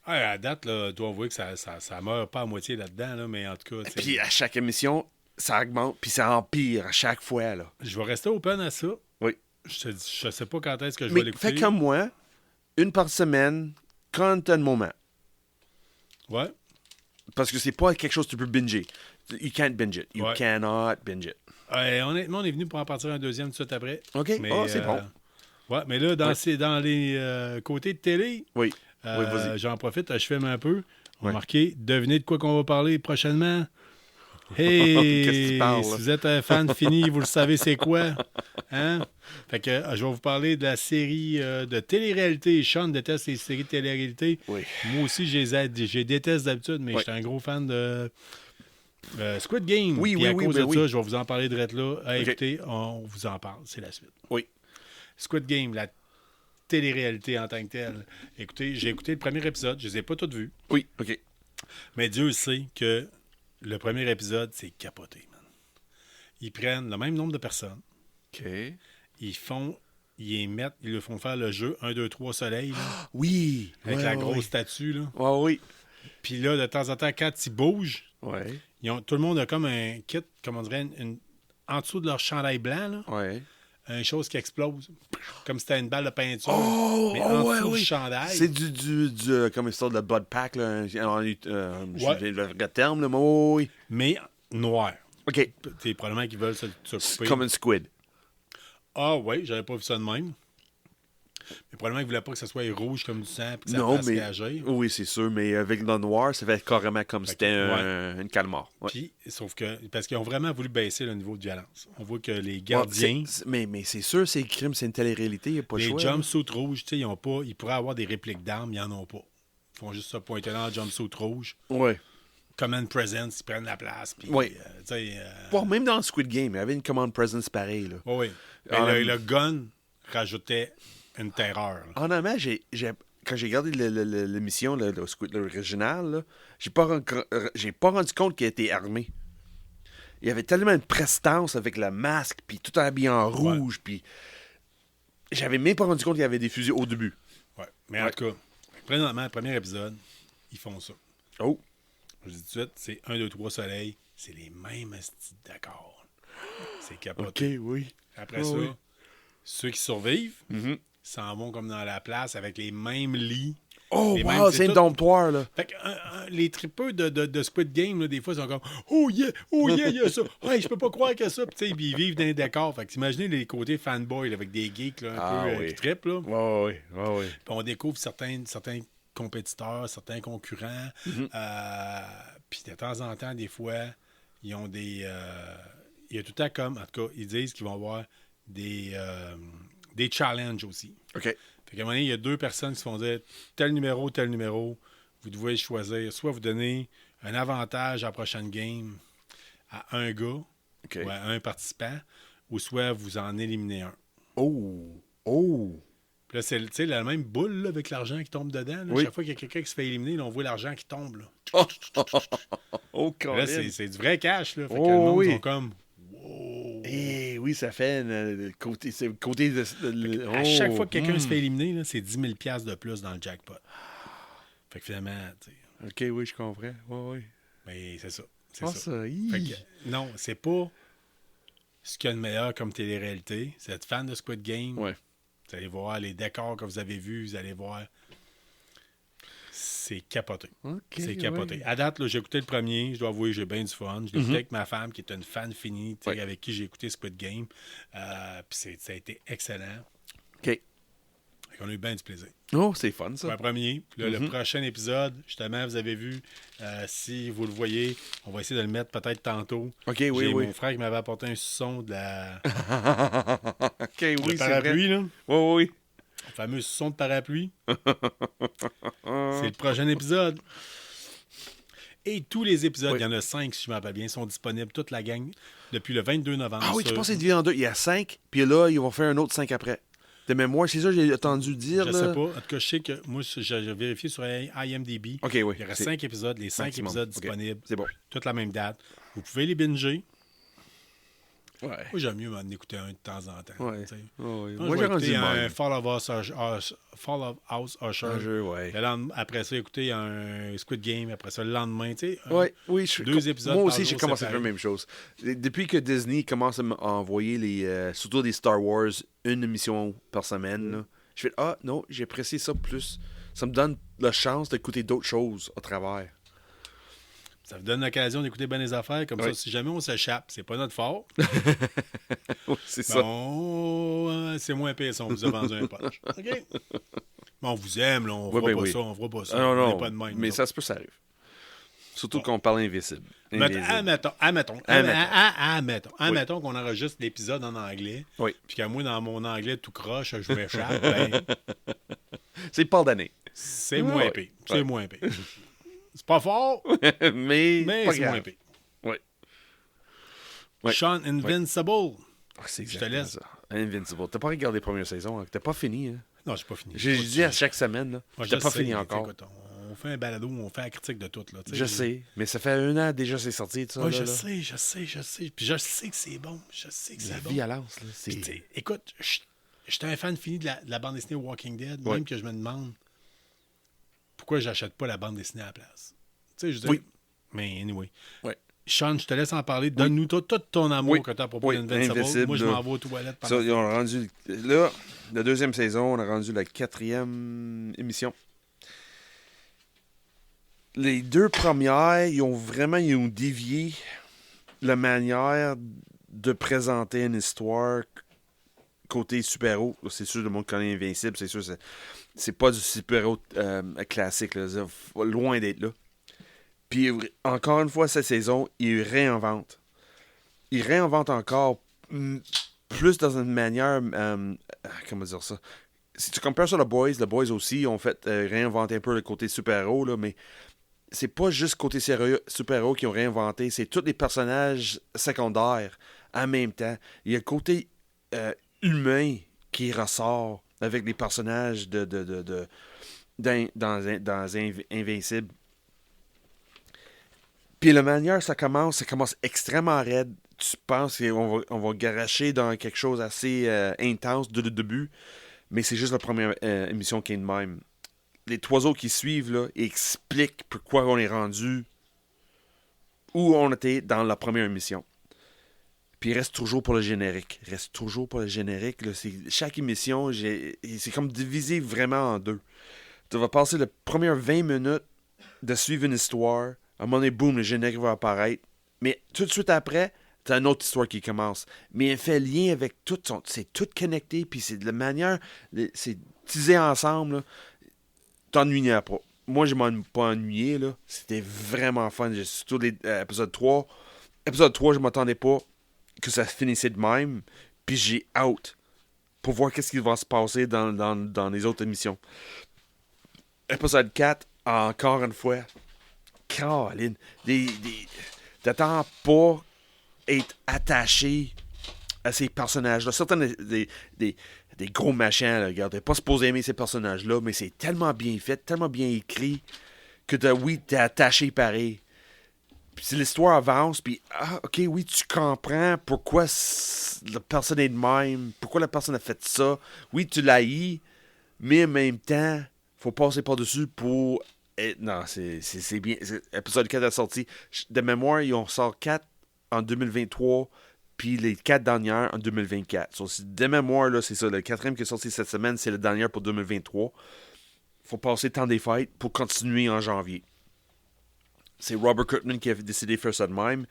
Ouais, à date, là, doit avouer que ça meurt pas à moitié là-dedans, là, mais en tout cas... Puis à chaque émission, ça augmente, puis ça empire à chaque fois. Là. Je vais rester open à ça. Oui. Je sais pas quand est-ce que je Mais vais l'écouter. fais comme moi, une par semaine, quand t'as le moment. Ouais. Parce que c'est pas quelque chose que tu peux binger. You can't binge it. You Ouais. cannot binge it. Honnêtement, on est venu pour en partir un deuxième tout de suite après. OK. Mais, c'est bon. Ouais, mais là, dans les côtés de télé, Oui. Oui, vas-y. j'en profite, je filme un peu. On va Ouais. marquer, devinez de quoi qu'on va parler prochainement. Hey! Qu'est-ce que tu parles, Si là? vous êtes un fan fini, vous le savez c'est quoi. Hein? Fait que je vais vous parler de la série de télé-réalité. Sean déteste les séries de télé-réalité. Oui. Moi aussi, j'ai déteste d'habitude, mais Oui. j'étais un gros fan de Squid Game. Oui, Puis oui, à oui, cause ben de oui. ça, je vais vous en parler de là. OK. Écoutez, on vous en parle. C'est la suite. Oui. Squid Game, la télé-réalité en tant que telle. Écoutez, j'ai écouté le premier épisode. Je les ai pas tous vus. Oui, OK. Mais Dieu sait que le premier épisode, c'est capoté, man. Ils prennent le même nombre de personnes. OK. Ils le font faire le jeu 1, 2, 3 soleil, là, Oui. avec Ouais, la ouais, grosse ouais. statue. Là. Ouais, oui. Puis là, de temps en temps, quand ils bougent, Ouais. tout le monde a comme un kit, comme on dirait, en dessous de leur chandail blanc, là, Ouais. une chose qui explose. Comme si c'était une balle de peinture. Oh, mais en ouais, dessous oui. du chandail. C'est du comme une sorte de Bud Pack, là. Ouais. Le terme, là, mais oui. Mais noir. OK. C'est probablement qu'ils veulent se C'est couper. comme un squid. Ah oui, j'avais pas vu ça de même. Mais probablement qu'ils voulaient pas que ça soit rouge comme du sang et que ça Non, fasse mais. réagir. Oui, c'est sûr, mais avec le noir, ça fait carrément comme si Fait que, c'était une calmar. Ouais. Puis, sauf que, parce qu'ils ont vraiment voulu baisser le niveau de violence. On voit que les gardiens, Ouais, mais c'est sûr, c'est crime, c'est une télé-réalité, il n'y a pas le les choix. jumpsuits rouges, tu sais, ils pourraient avoir des répliques d'armes, ils en ont pas. Ils font juste ça pointer dans le jumpsuit rouge. Ouais. Command Presence, ils prennent la place. Puis, Ouais. tu sais, Bon, même dans Squid Game, il y avait une command presence pareille. Là. oui. Le gun rajoutait une terreur. Là. Honnêtement, quand j'ai regardé l'émission, l'original, là, j'ai pas rendu compte qu'il était armé. Il y avait tellement une prestance avec le masque, puis tout habillé en rouge, puis j'avais même pas rendu compte qu'il y avait des fusils au début. Ouais. Mais en tout cas, présentement, le premier épisode, ils font ça. Oh! Je dis tout de suite, c'est 1, 2, 3 soleil, c'est les mêmes styles d'accords. C'est capoté. Oui. Après Oh, ça, oui. ceux qui survivent Mm-hmm. s'en vont comme dans la place avec les mêmes lits. Oh, Les wow, mêmes, c'est un tout- domptoir, là. Fait que, les tripeux de Squid Game, là, des fois, ils sont comme oh yeah, il y a ça. Hey, je peux pas croire qu'il y a ça. Puis, tu sais, ils vivent dans les décors. Fait que imaginez les côtés fanboy là, avec des geeks là, un peu oui. qui trippent. Là. Ouais. Puis on découvre certains compétiteurs, certains concurrents. Puis de temps en temps, des fois, ils ont des... il y a tout le temps comme... En tout cas, ils disent qu'ils vont avoir des challenges aussi. OK. Fait qu'à un moment donné, il y a 2 personnes qui se font dire tel numéro, vous devez choisir. Soit vous donnez un avantage à la prochaine game à un gars OK. ou à un participant, ou soit vous en éliminez un. Oh! Puis là, c'est tu sais, la même boule là, avec l'argent qui tombe dedans. Là. Oui. Chaque fois qu'il y a quelqu'un qui se fait éliminer, là, on voit l'argent qui tombe. Là. Oh, Là, Colin. c'est du vrai cash. Là. Fait que Oh, le monde oui. sont comme wow. Eh oui, ça fait c'est le côté de... À chaque fois que quelqu'un se fait éliminer, là, c'est 10 000 $ de plus dans le jackpot. Fait que finalement, tu sais, OK, oui, je comprends. Oui. ben, c'est ça. C'est Ah, ça. ça, Fait que, non, c'est pas ce qu'il y a de meilleur comme télé-réalité. C'est être fan de Squid Game. Ouais. Vous allez voir les décors que vous avez vus, vous allez voir. C'est capoté. OK, C'est capoté. ouais. À date, là, j'ai écouté le premier. Je dois avouer, j'ai bien du fun. Je l'ai écouté avec ma femme, qui est une fan finie, tu sais, Ouais. avec qui j'ai écouté Squid Game. Puis ça a été excellent. OK. On a eu bien du plaisir. Oh, c'est fun, Pour ça. le premier. Puis là, le prochain épisode, justement, vous avez vu, si vous le voyez, on va essayer de le mettre peut-être tantôt. OK, J'ai oui. mon frère qui m'avait apporté un suçon de la OK, oui, le c'est vrai. parapluie, là. Oui. Le fameux suçon de parapluie. C'est le prochain épisode. Et tous les épisodes, Oui. il y en a 5, si je me rappelle bien, sont disponibles, toute la gang, depuis le 22 novembre. Ah oui, tu sur- penses que c'est divisé en deux. Il y a 5, puis là, ils vont faire un autre 5 après. De mémoire, c'est ça que j'ai entendu dire, Je là. sais pas. En tout cas, je sais que moi, j'ai vérifié sur IMDb. OK, oui. Il y aurait c'est 5 épisodes, les 5 maximum. épisodes OK. disponibles. C'est bon. Toute la même date. Vous pouvez les binger. Ouais. Moi, j'aime mieux m'en écouter un de temps en temps. Ouais. Moi, Moi, j'ai j'ai rendu un Fall of House Usher. un jeu, ouais. Après ça, écouter un Squid Game. Après ça, le lendemain, Oui, deux épisodes. Moi par aussi, jour, j'ai commencé à séparés. faire la même chose. Depuis que Disney commence à envoyer surtout des Star Wars, une émission par semaine, là, je fais non, j'ai apprécié ça plus. Ça me donne la chance d'écouter d'autres choses à travers. Ça vous donne l'occasion d'écouter bien les affaires. Comme ça, si jamais on s'échappe, c'est pas notre faute. Oui, c'est ça. C'est moins pire si on vous a vendu un punch. OK? Mais on vous aime, là, on fera pas ça, on fera pas ça. Non, on non, n'est pas de même. mais ça se peut, ça arrive. Surtout quand on parle invisible. Admettons qu'on enregistre l'épisode en anglais, Oui. puis qu'à moi, dans mon anglais tout croche, je m'échappe, ben, C'est pas d'année. c'est moins pire. C'est moins pire. C'est pas fort, mais mais c'est grave. moins pire. Oui. Ouais. Sean Invincible. C'est Je te exactement laisse. ça. Invincible. T'as pas regardé la première saison. Hein? T'as pas fini. Hein? Non, j'ai pas fini. J'ai dit à chaque semaine. Là, Moi, t'as je pas sais, fini mais encore. écoute, on fait un balado, on fait la critique de tout. Là, Je sais. Mais ça fait 1 an déjà c'est sorti. Ça, ouais, là, je là. sais. Puis je sais que c'est bon. Je sais que La c'est bon. violence. Là, Puis, écoute, j'étais un fan fini de la bande dessinée Walking Dead, Ouais. même que je me demande pourquoi j'achète pas la bande dessinée à la place. Tu sais, je dis, Oui. Mais anyway. Ouais. Sean, je te laisse en parler. Donne-nous tout ton amour Oui. que tu as à propos Oui, d'Invincible. Invincible, Moi, je là. m'en vais aux toilettes. Ça, ils ont rendu. Là, la deuxième saison, on a rendu la 4e émission. Les 2 premières, ils ont dévié la manière de présenter une histoire côté super-héros. C'est sûr, le monde connaît Invincible, c'est sûr, c'est pas du super-héros classique, là, loin d'être là. Puis, encore une fois, cette saison, ils réinventent. Ils réinventent encore plus dans une manière... comment dire ça? Si tu compares ça aux The Boys aussi ont fait réinventer un peu le côté super-héros, là, mais c'est pas juste côté super-héros qui ont réinventé, c'est tous les personnages secondaires en même temps. Il y a le côté humain qui ressort avec les personnages dans Invincible. Puis la manière ça commence extrêmement raide. Tu penses qu'on va garacher dans quelque chose assez intense dès le début, mais c'est juste la première émission qui est de même. Les 3 autres qui suivent là, expliquent pourquoi on est rendu où on était dans la première émission. Puis il reste toujours pour le générique. Là, chaque émission, c'est comme divisé vraiment en 2. Tu vas passer les premières 20 minutes de suivre une histoire. À un moment donné, boum, le générique va apparaître. Mais tout de suite après, t'as une autre histoire qui commence. Mais elle fait lien avec tout. C'est tout connecté. Puis c'est de la manière... C'est tisé ensemble. Là. T'ennuieras pas. Moi, je m'en pas ennuyé. Là. C'était vraiment fun. Surtout l'épisode 3. Épisode 3, je m'attendais pas que ça finissait de même. Puis j'ai hâte pour voir qu'est-ce qui va se passer dans les autres émissions. Épisode 4, encore une fois... Caroline, t'attends pas être attaché à ces personnages-là. Certains des gros machins, là, regarde, t'es pas supposé aimer ces personnages-là, mais c'est tellement bien fait, tellement bien écrit, que t'es attaché pareil. Puis si l'histoire avance, puis ok, oui, tu comprends pourquoi la personne est de même, pourquoi la personne a fait ça. Oui, tu l'haïs, mais en même temps, faut passer par-dessus pour... non, c'est bien. Épisode 4 est sorti. De mémoire, ils ont sorti 4 en 2023, puis les 4 dernières en 2024. So, de mémoire, là, c'est ça. Le 4e qui est sorti cette semaine, c'est le dernier pour 2023. Faut passer le temps des fêtes pour continuer en janvier. C'est Robert Kirkman qui a décidé de faire ça de même.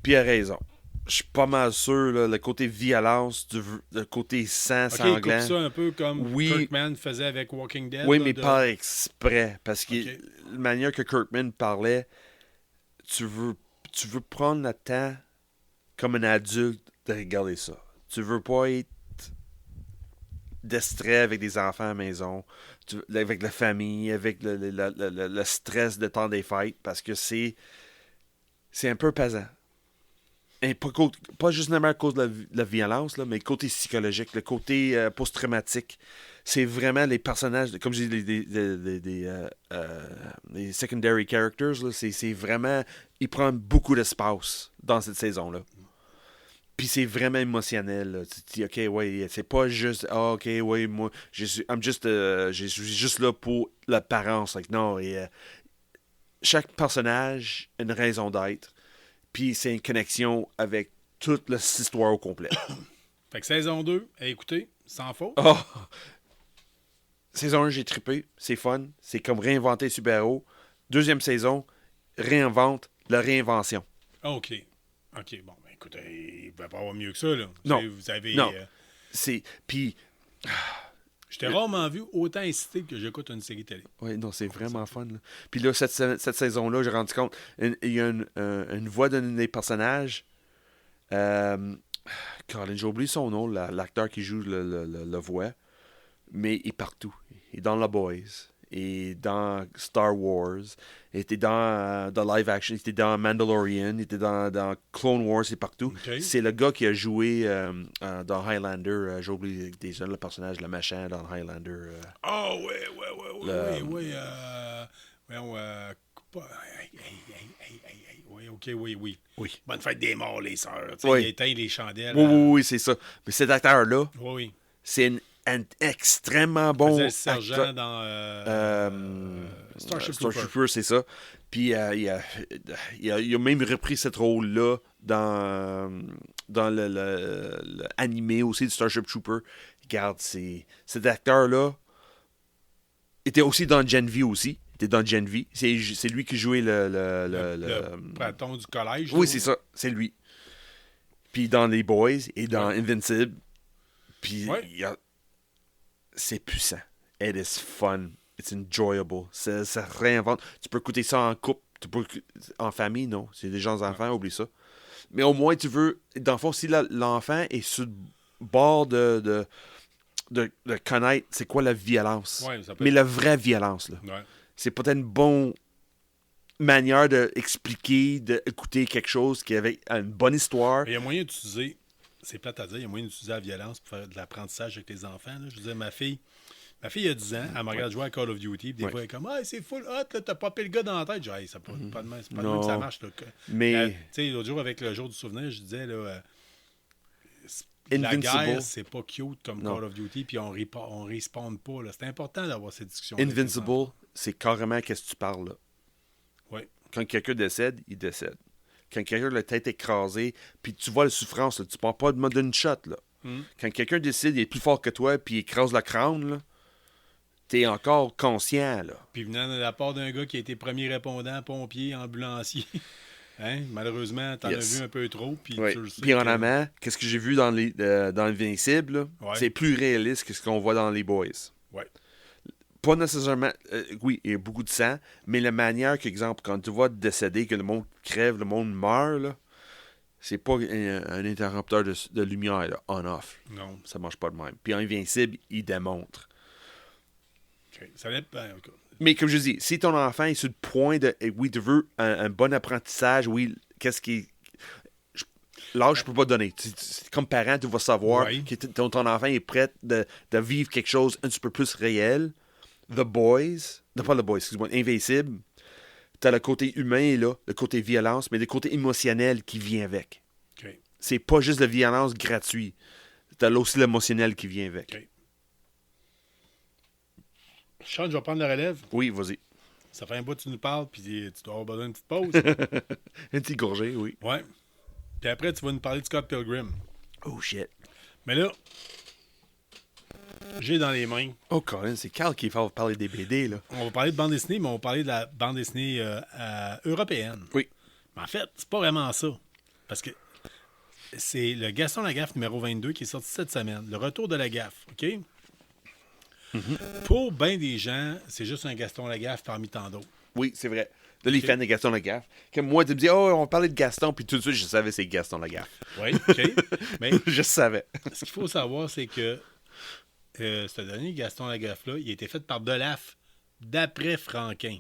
Puis il a raison. Je suis pas mal sûr, là, le côté violence, le côté sang, sanglant. Il coupe ça un peu comme Oui. Kirkman faisait avec Walking Dead. Oui, là, mais pas exprès. Parce que la manière que Kirkman parlait, tu veux prendre le temps comme un adulte de regarder ça. Tu veux pas être distrait avec des enfants à la maison, avec la famille, avec le stress de temps des fêtes, parce que c'est un peu pesant. Et pas juste à cause de la violence, là, mais le côté psychologique, le côté post-traumatique. C'est vraiment les personnages, comme je dis, les secondary characters, là, c'est vraiment... Ils prennent beaucoup d'espace dans cette saison-là. Puis c'est vraiment émotionnel. Là. Tu te dis, OK, ouais, c'est pas juste, OK, ouais, moi, je suis juste là pour l'apparence. Like, non, et chaque personnage a une raison d'être. Puis c'est une connexion avec toute l'histoire au complet. Fait que saison 2, à écouter, sans faute. Oh! Saison 1, j'ai trippé. C'est fun. C'est comme réinventer super-héros. Deuxième saison, réinvente la réinvention. OK. OK, bon, ben écoute, il ne va pas avoir mieux que ça, là. Non. Vous avez... Non. Puis... Je t'ai rarement vu autant incité que j'écoute une série télé. Oui, non, c'est vraiment fun. Là. Puis là, cette saison-là, j'ai rendu compte, il y a une voix d'un des personnages. Colin, j'ai oublié son nom, l'acteur qui joue le voix. Mais il est partout. Il est dans The Boys. Il est dans Star Wars. Il était dans live action. Il était dans Mandalorian. Il était dans Clone Wars. Il est partout. Okay. C'est le gars qui a joué dans Highlander. J'ai oublié déjà le personnage, le machin dans Highlander. Ah, oui. Oui, OK, oui. Bonne fête des morts, les sœurs. Oui. Il éteint les chandelles. Oui, c'est ça. Mais cet acteur-là, oui. c'est un extrêmement bon le sergent dans Starship Trooper, c'est ça. Puis il a même repris ce rôle-là dans le animé aussi de Starship Trooper. Regarde, cet acteur-là était aussi dans Gen V aussi. Il était dans Gen V. C'est lui qui jouait le patron du collège. Oui, c'est ça. C'est lui. Puis dans Les Boys et dans Invincible. Puis c'est puissant. It is fun. It's enjoyable. Ça réinvente. Tu peux écouter ça en couple. En famille, non. C'est des gens enfants, oublie ça. Mais au moins, tu veux... Dans le fond, si l'enfant est sur le bord de connaître c'est quoi la violence. Mais la vraie violence, là. Ouais. C'est peut-être une bonne manière d'expliquer, d'écouter quelque chose qui avait une bonne histoire. Il y a moyen d'utiliser... C'est plate à dire, il y a moyen d'utiliser la violence pour faire de l'apprentissage avec les enfants. Là. Je veux dire, ma fille a 10 ans, elle me regarde jouer à Call of Duty, puis des fois, elle est comme « Ah, c'est full hot, là, t'as popé le gars dans la tête. » Je dis hey, c'est pas de même, c'est pas de même que ça marche. Là. Mais... Tu sais, l'autre jour, avec le jour du souvenir, je disais, là, la guerre, c'est pas cute comme Call of Duty, puis on respawn pas. Là. C'est important d'avoir cette discussion. Invincible, c'est carrément qu'est-ce que tu parles, là. Oui. Quand quelqu'un décède, il décède. Quand quelqu'un a la tête écrasée, puis tu vois la souffrance, là, tu parles pas d'une shot. Là. Quand quelqu'un décide, il est plus fort que toi, puis il écrase la crâne, là, t'es encore conscient. Là. Puis venant de la part d'un gars qui a été premier répondant, pompier, ambulancier, hein? Malheureusement, t'en as vu un peu trop. Puis en amont, qu'est-ce que j'ai vu dans Invincible, c'est plus réaliste que ce qu'on voit dans les Boys. Ouais. Pas nécessairement... oui, il y a beaucoup de sang, mais la manière qu'exemple, quand tu vois décéder, que le monde crève, le monde meurt, là, c'est pas un interrupteur de lumière, là, on-off. Non. Ça marche pas de même. Puis Invincible, il démontre. OK. Ça dépend. Mais comme je dis, si ton enfant est sur le point de... Oui, tu veux un bon apprentissage, oui, qu'est-ce qui... L'âge, je peux pas donner. Comme parent, tu vas savoir que ton enfant est prêt de vivre quelque chose un petit peu plus réel. The Boys, non pas The Boys, excuse-moi, Invincible, t'as le côté humain là, le côté violence, mais le côté émotionnel qui vient avec. Okay. C'est pas juste la violence gratuite. T'as aussi l'émotionnel qui vient avec. Okay. Sean, je vais prendre la relève. Oui, vas-y. Ça fait un bout que tu nous parles, puis tu dois avoir besoin d'une petite pause. Un petit gorgé, oui. Ouais. Puis après, tu vas nous parler de Scott Pilgrim. Oh shit. Mais là, j'ai dans les mains. Oh, Colin, c'est Carl qui va parler des BD, là. On va parler de bande dessinée, mais on va parler de la bande dessinée européenne. Oui. Mais en fait, c'est pas vraiment ça. Parce que c'est le Gaston Lagaffe numéro 22 qui est sorti cette semaine. Le retour de Lagaffe, OK? Pour bien des gens, c'est juste un Gaston Lagaffe parmi tant d'autres. Oui, c'est vrai. Là, les fans de Gaston Lagaffe. Comme moi, tu me dis, oh, on parlait de Gaston, puis tout de suite, je savais c'est Gaston Lagaffe. Oui, OK. Mais je savais. Ce qu'il faut savoir, c'est que ce dernier Gaston Lagaffe-là, il a été fait par Delaf, d'après Franquin.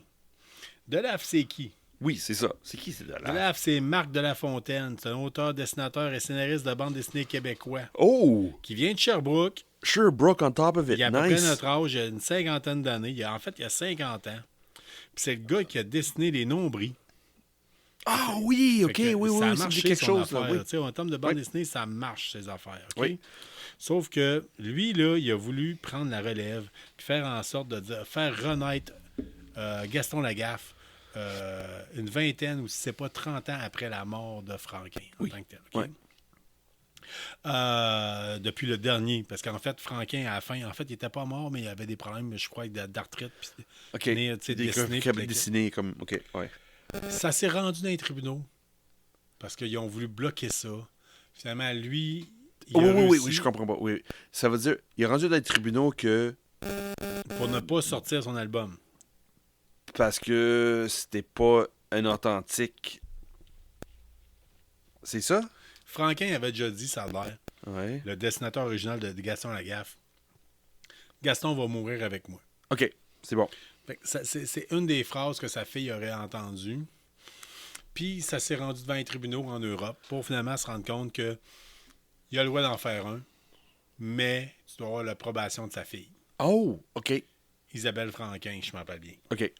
Delaf, c'est qui? Oui, c'est ça. C'est qui, c'est Delaf? Delaf, c'est Marc Delafontaine. C'est un auteur, dessinateur et scénariste de bande dessinée québécois. Oh! Qui vient de Sherbrooke. Sherbrooke on top of it. Il a à nice. peu près notre âge, il a une cinquantaine d'années. Il a 50 ans. Puis c'est le gars qui a dessiné les nombris. Ah oui, ok, oui, ça a oui, marché, c'est quelque son chose. Là, affaire. oui. En termes de bande dessinée, ça marche, ses affaires. OK? Oui. Sauf que lui, là, il a voulu prendre la relève puis faire en sorte de faire renaître Gaston Lagaffe une vingtaine ou si c'est pas 30 ans après la mort de Franquin en tant que tel. OK? Ouais. Depuis le dernier, parce qu'en fait, Franquin, à la fin, en fait, il n'était pas mort, mais il avait des problèmes, je crois, d'arthrite. OK. Des dessinés comme... OK, ouais. Ça s'est rendu dans les tribunaux parce qu'ils ont voulu bloquer ça. Finalement, lui, il a réussi, oui, je comprends pas. Oui. Ça veut dire, il est rendu dans les tribunaux que... pour ne pas sortir son album. Parce que c'était pas un authentique... C'est ça? Franquin avait déjà dit, ça a l'air, le dessinateur original de Gaston Lagaffe, Gaston va mourir avec moi. OK, c'est bon. C'est une des phrases que sa fille aurait entendues. Puis ça s'est rendu devant les tribunaux en Europe pour finalement se rendre compte qu'il a le droit d'en faire un, mais tu dois avoir l'approbation de sa fille. Oh, OK. Isabelle Franquin, je m'appelle bien. OK.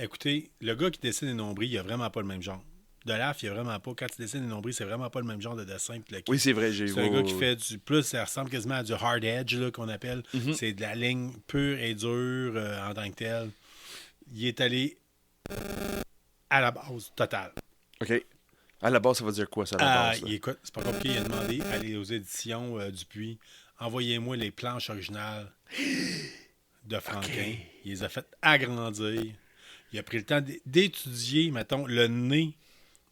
Écoutez, le gars qui dessine les nombris, il a vraiment pas le même genre. Delaf, il a vraiment pas. Quand tu dessines les nombris, c'est vraiment pas le même genre de dessin que le Oui, c'est vrai. C'est un gars qui fait du plus, ça ressemble quasiment à du hard edge là, qu'on appelle. Mm-hmm. C'est de la ligne pure et dure en tant que telle. Il est allé à la base totale. OK. À la base, ça veut dire quoi, ça, à la base? Écoute, c'est pas compliqué. Il a demandé à aller aux éditions Dupuis. Envoyez-moi les planches originales de Franquin. Okay. Il les a fait agrandir. Il a pris le temps d'étudier, mettons, le nez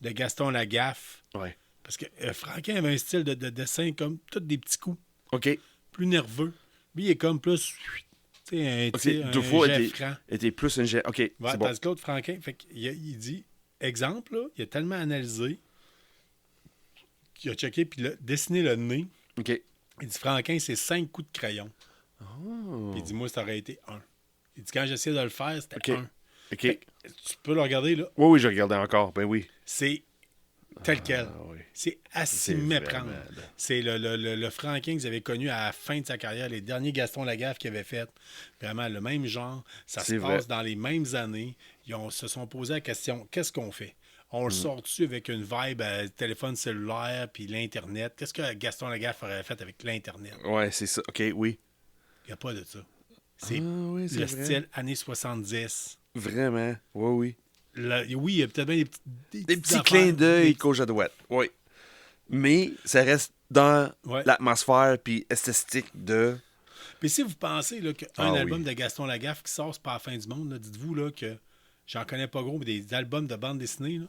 de Gaston Lagaffe. Ouais. Parce que Franquin avait un style de dessin comme tous des petits coups. OK. Plus nerveux. Lui, il est comme plus... Tu sais, deux fois, franc. était plus un jet. OK, ouais, c'est bon. Parce que l'autre, Franquin, il dit, exemple, là, il a tellement analysé qu'il a checké puis dessiné le nez. OK. Il dit, Franquin, c'est 5 coups de crayon. Oh. Puis il dit, moi, ça aurait été 1. Il dit, quand j'essayais de le faire, c'était 1. OK. Tu peux le regarder, là. Oui, je regardais encore. Ben oui. C'est tel quel. Oui. C'est à s'y méprendre. C'est le Franquin que vous avez connu à la fin de sa carrière, les derniers Gaston Lagaffe qu'il avait fait. Vraiment le même genre. Ça se passe dans les mêmes années. Ils se sont posé la question, qu'est-ce qu'on fait? On le sort dessus avec une vibe téléphone cellulaire puis l'Internet. Qu'est-ce que Gaston Lagaffe aurait fait avec l'Internet? Ouais, c'est ça. OK, oui. Il n'y a pas de ça. C'est le style années 70. Vraiment. Oui. Oui, il y a peut-être bien des petits clins d'œil gauche à droite. Oui. Mais ça reste dans l'atmosphère puis esthétique de... Puis si vous pensez qu'un album de Gaston Lagaffe qui sort, c'est pas la fin du monde, là, dites-vous là, que j'en connais pas gros, mais des albums de bande dessinée. Là,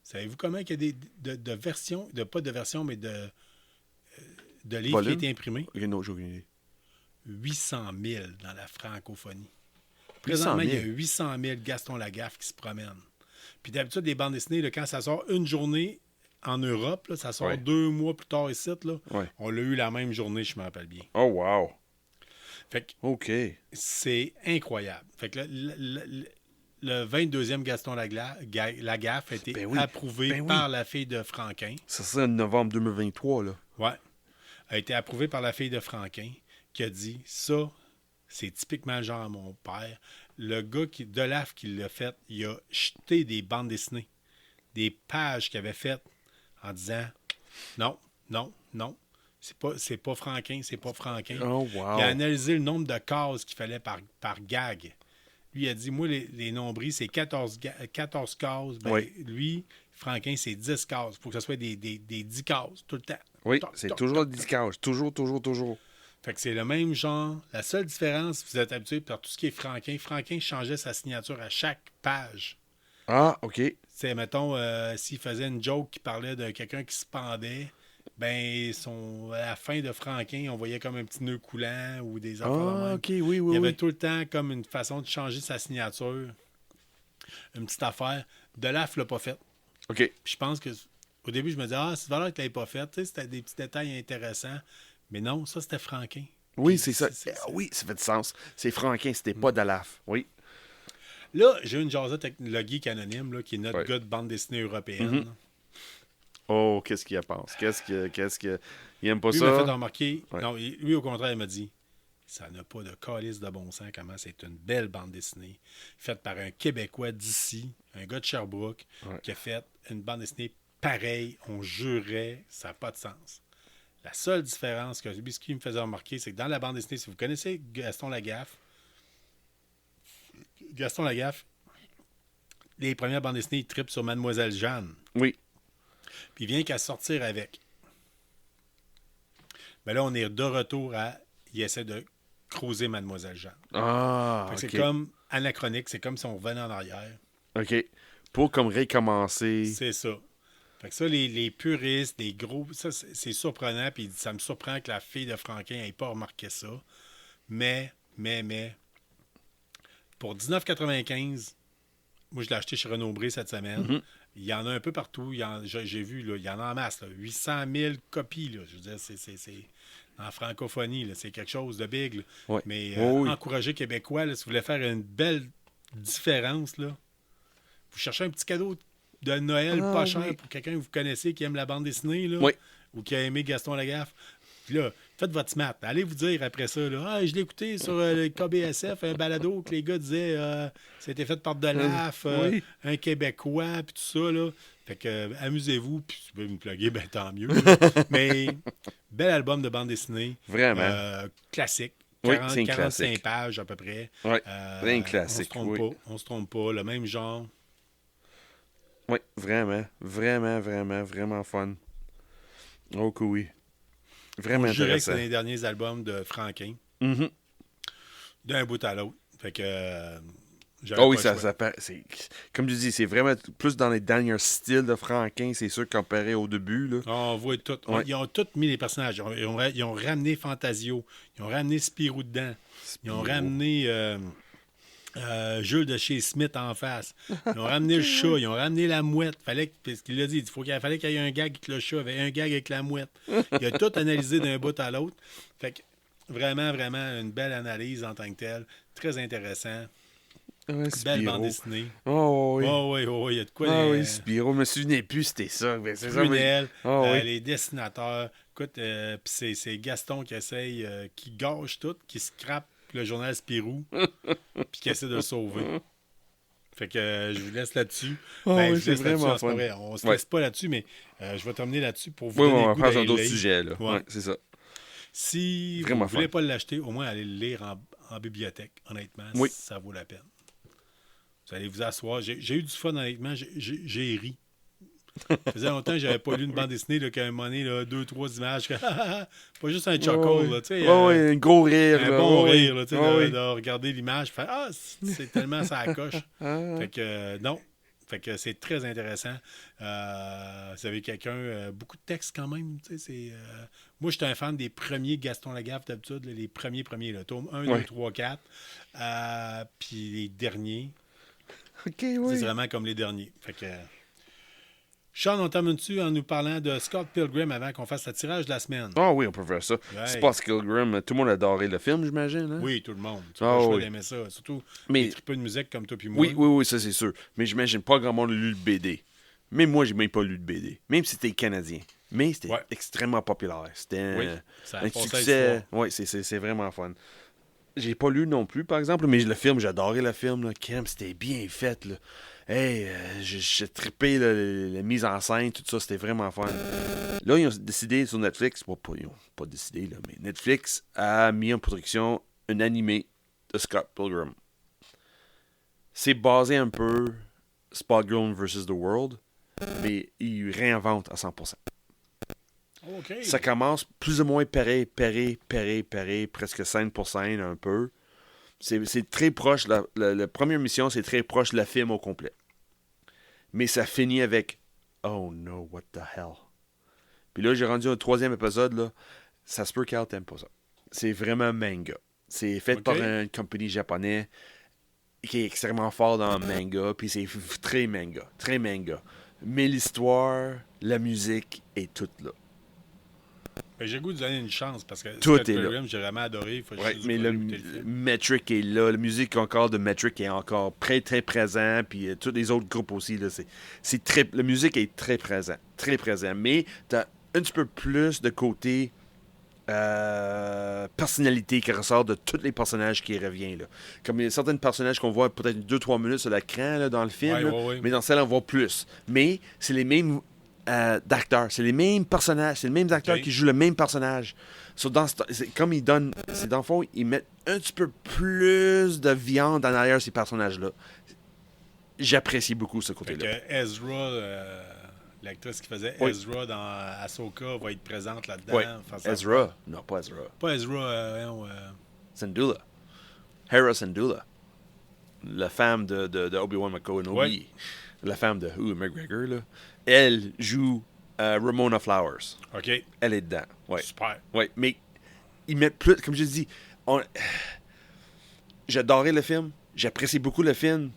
savez-vous comment il y a de versions, pas de versions, mais de livres qui ont été imprimés? Non, j'ai aucune idée. 800 000 dans la francophonie. Présentement, il y a 800 000 Gaston Lagaffe qui se promènent. Puis d'habitude, les bandes dessinées, là, quand ça sort une journée en Europe, là, ça sort 2 mois plus tard ici, là, on l'a eu la même journée, je me rappelle bien. Oh, wow! Fait que OK. c'est incroyable. Fait que le 22e Gaston Lagaffe a été approuvé par la fille de Franquin. Ça serait en novembre 2023, là. Ouais. A été approuvé par la fille de Franquin qui a dit, ça, c'est typiquement le genre à mon père. Le gars Delaf qui l'a fait, il a jeté des bandes dessinées, des pages qu'il avait faites en disant non. C'est pas Franquin, c'est pas Franquin. Oh, wow. Il a analysé le nombre de cases qu'il fallait par gag. Lui, il a dit, moi, les nombris, c'est 14 cases. Ben, lui, Franquin, c'est 10 cases. Il faut que ce soit des 10 cases, tout le temps. Oui, c'est toujours 10 cases. Toujours. Fait que c'est le même genre. La seule différence, vous êtes habitué par tout ce qui est Franquin. Franquin changeait sa signature à chaque page. Ah, OK. C'est, mettons, s'il faisait une joke qui parlait de quelqu'un qui se pendait, ben, à la fin de Franquin, on voyait comme un petit nœud coulant ou des affaires de même. OK, oui. Il y avait tout le temps comme une façon de changer sa signature. Une petite affaire. Delaf l'a pas fait. OK. Puis je pense que, au début, je me disais, c'est valeur que tu l'aies pas fait. Tu sais, c'était des petits détails intéressants. Mais non, ça, c'était Franquin. Oui, c'est ça. Oui, ça fait du sens. C'est Franquin, c'était pas Delaf. Oui. Là, j'ai une jasette avec le geek anonyme, là, qui est notre Ouais. gars de bande dessinée européenne. Mhm. Oh, qu'est-ce qu'il en pense? Qu'est-ce que... Il aime pas Lui, il m'a fait ça? remarquer. Ouais. Non, lui, au contraire, il m'a dit ça n'a pas de calice de bon sens, comment c'est une belle bande dessinée, faite par un Québécois d'ici, un gars de Sherbrooke, Ouais. qui a fait une bande dessinée pareille. On jurait, ça n'a pas de sens. La seule différence que lui, ce qui me faisait remarquer, c'est que dans la bande dessinée, si vous connaissez Gaston Lagaffe, les premières bandes dessinées, il tripe sur Mademoiselle Jeanne. Oui. Puis il vient qu'à sortir avec. Mais là, on est de retour à. Il essaie de creuser Mademoiselle Jeanne. Ah, Fait que OK. c'est comme anachronique, c'est comme si on revenait en arrière. OK. Pour comme recommencer. C'est ça. Fait que ça, les puristes, les gros, ça, c'est surprenant. Puis ça me surprend que la fille de Franquin n'ait pas remarqué ça. Mais, pour 19,95, moi, je l'ai acheté chez Renaud-Bré cette semaine. Mhm. Il y en a un peu partout. J'ai vu, là, il y en a en masse. Là, 800 000 copies. Là. Je veux dire, c'est en francophonie. Là, c'est quelque chose de big. Là. Ouais. Mais Oh, oui. encourager Québécois, là, si vous voulez faire une belle différence, là, vous cherchez un petit cadeau de Noël Ah, pas cher oui. pour quelqu'un que vous connaissez qui aime la bande dessinée là, Oui. ou qui a aimé Gaston Lagaffe. Puis là, faites votre smart. Allez vous dire après ça, là, je l'ai écouté sur le KBSF, un balado que les gars disaient c'était fait par Delaf, Oui. un Québécois, puis tout ça. Là. Fait que amusez-vous, puis si vous pouvez me plugger, ben tant mieux. là. Mais bel album de bande dessinée. Vraiment. Classique. Oui, 40, c'est une 45 classique. pages à peu près. Ouais, c'est une classique, On se trompe pas. Le même genre. Oui, vraiment fun. Oh que oui. Vraiment Je dirais que c'est intéressant. les derniers albums de Franquin, Mhm. d'un bout à l'autre. Fait que j'avais Oh oui, pas le choix. comme tu dis, c'est vraiment plus dans les derniers styles de Franquin, c'est sûr, comparé au début. Là. On voit tout. Ouais. Ils ont tous mis les personnages. Ils ont ramené Fantasio. Ils ont ramené Spirou dedans. Ils ont ramené Jules de chez Smith en face. Ils ont ramené le chat. Ils ont ramené la mouette. Parce qu'il l'a dit, fallait qu'il y ait un gag avec le chat, il y avait un gag avec la mouette. Il a tout analysé d'un bout à l'autre. Fait que vraiment une belle analyse en tant que telle. Très intéressant. Ouais, Belle Spirou. bande dessinée. Oh oui. Oh oui, il y a de quoi. Ah oui, Spirou. Je me souvenais plus, c'était ça. Mais c'est ça, mais- Prunel, Ah oui. les dessinateurs. Écoute, puis c'est Gaston qui essaye, qui gâche tout, qui scrape le journal Spirou, puis qui essaie de le sauver. Fait que je vous laisse là-dessus. Ah oui, je vous c'est laisse là-dessus, vraiment c'est pas fun. vrai. On se Ouais. laisse pas là-dessus, mais je vais terminer là-dessus pour vous Oui, donner on le va goût faire d'aller sur d'autres le lire. sujets. Là. Ouais. Ouais, c'est ça. Si vous Vraiment ne voulez fun. pas l'acheter, au moins allez le lire en bibliothèque. Honnêtement, Oui. ça vaut la peine. Vous allez vous asseoir. J'ai eu du fun, honnêtement. J'ai ri. Ça faisait longtemps que j'avais pas lu une bande dessinée là, qu'à un moment donné, là, 2-3 images. Pas juste un chuckle. Là, tu sais, Ouais, un gros rire. un là. bon Ouais, rire là, tu sais, ouais, de, ouais. de regarder l'image. Faire, c'est tellement ça coche. Ah. Fait que non. Fait que c'est très intéressant. Vous avez quelqu'un, beaucoup de textes quand même. Tu sais, moi, j'étais un fan des premiers Gaston Lagaffe d'habitude, là, les premiers, là, tome 1, Ouais. 2, 3, 4. Puis les derniers, OK, c'est oui. vraiment comme les derniers. Fait que. Sean, on termine dessus en nous parlant de Scott Pilgrim avant qu'on fasse le tirage de la semaine. Ah oui, on peut faire ça. Ouais. Scott Pilgrim, tout le monde adorait le film, j'imagine. Hein? Oui, tout le monde. Tu Ah, pas le choix oui. d'aimer ça. Surtout Mais- les tripeux de musique comme toi puis moi. Oui, ça c'est sûr. Mais j'imagine pas grand monde a lu le BD. Même moi, j'ai même pas lu le BD. Même si c'était canadien. Mais c'était Ouais. extrêmement populaire. C'était Oui, ça a un passé à succès. l'histoire. Oui, c'est vraiment fun. J'ai pas lu non plus, par exemple, mais le film, j'adorais le film. Là. Crème, c'était bien fait. Là. Hey, j'ai trippé là, la mise en scène, tout ça, c'était vraiment fun. Là, ils ont décidé sur Netflix, ils n'ont pas décidé, là, mais Netflix a mis en production un animé de Scott Pilgrim. C'est basé un peu Spot Pilgrim vs. The World, mais il réinvente à 100%. OK. Ça commence plus ou moins pareil, presque scène pour scène un peu. C'est très proche, la première mission, c'est très proche de la film au complet. Mais ça finit avec « Oh no, what the hell? » Puis là, j'ai rendu au 3e épisode, là. Ça se peut qu'elle t'aime pas ça. C'est vraiment manga. C'est fait Ok. par une compagnie japonaise qui est extrêmement fort dans le manga, puis c'est très manga. Mais l'histoire, la musique est toute là. Ben, j'ai le goût de donner une chance parce que Tout Scott est là. Pilgrim, j'ai vraiment adoré. Faut Ouais, juste mais le écouter film. Metric est là, la musique encore de Metric est encore très très présent, puis tous les autres groupes aussi là, c'est très, la musique est très présent, mais t'as un petit peu plus de côté personnalité qui ressort de tous les personnages qui reviennent là. Comme il y a certains personnages qu'on voit peut-être 2-3 minutes sur l'écran là, dans le film, Ouais, là, ouais. mais dans celle-là on voit plus. Mais c'est les mêmes d'acteurs, c'est les mêmes personnages, c'est les mêmes acteurs Ok. qui jouent le même personnage. So, comme ils donnent, c'est dans le fond, ils mettent un petit peu plus de viande en arrière ces personnages-là. J'apprécie beaucoup ce Fait côté-là. que Ezra, l'actrice qui faisait Oui. Ezra dans Ahsoka, va être présente là-dedans. Oui. Face à- Ezra. Non, pas Ezra. Pas Ezra, Syndulla. Hera Syndulla. La femme de Obi-Wan McKenobi. Oui. La femme de McGregor, là. Elle joue Ramona Flowers. OK. Elle est dedans. Ouais. Super. Ouais, mais ils mettent plus, comme je dis, j'adorais le film, j'apprécie beaucoup le film,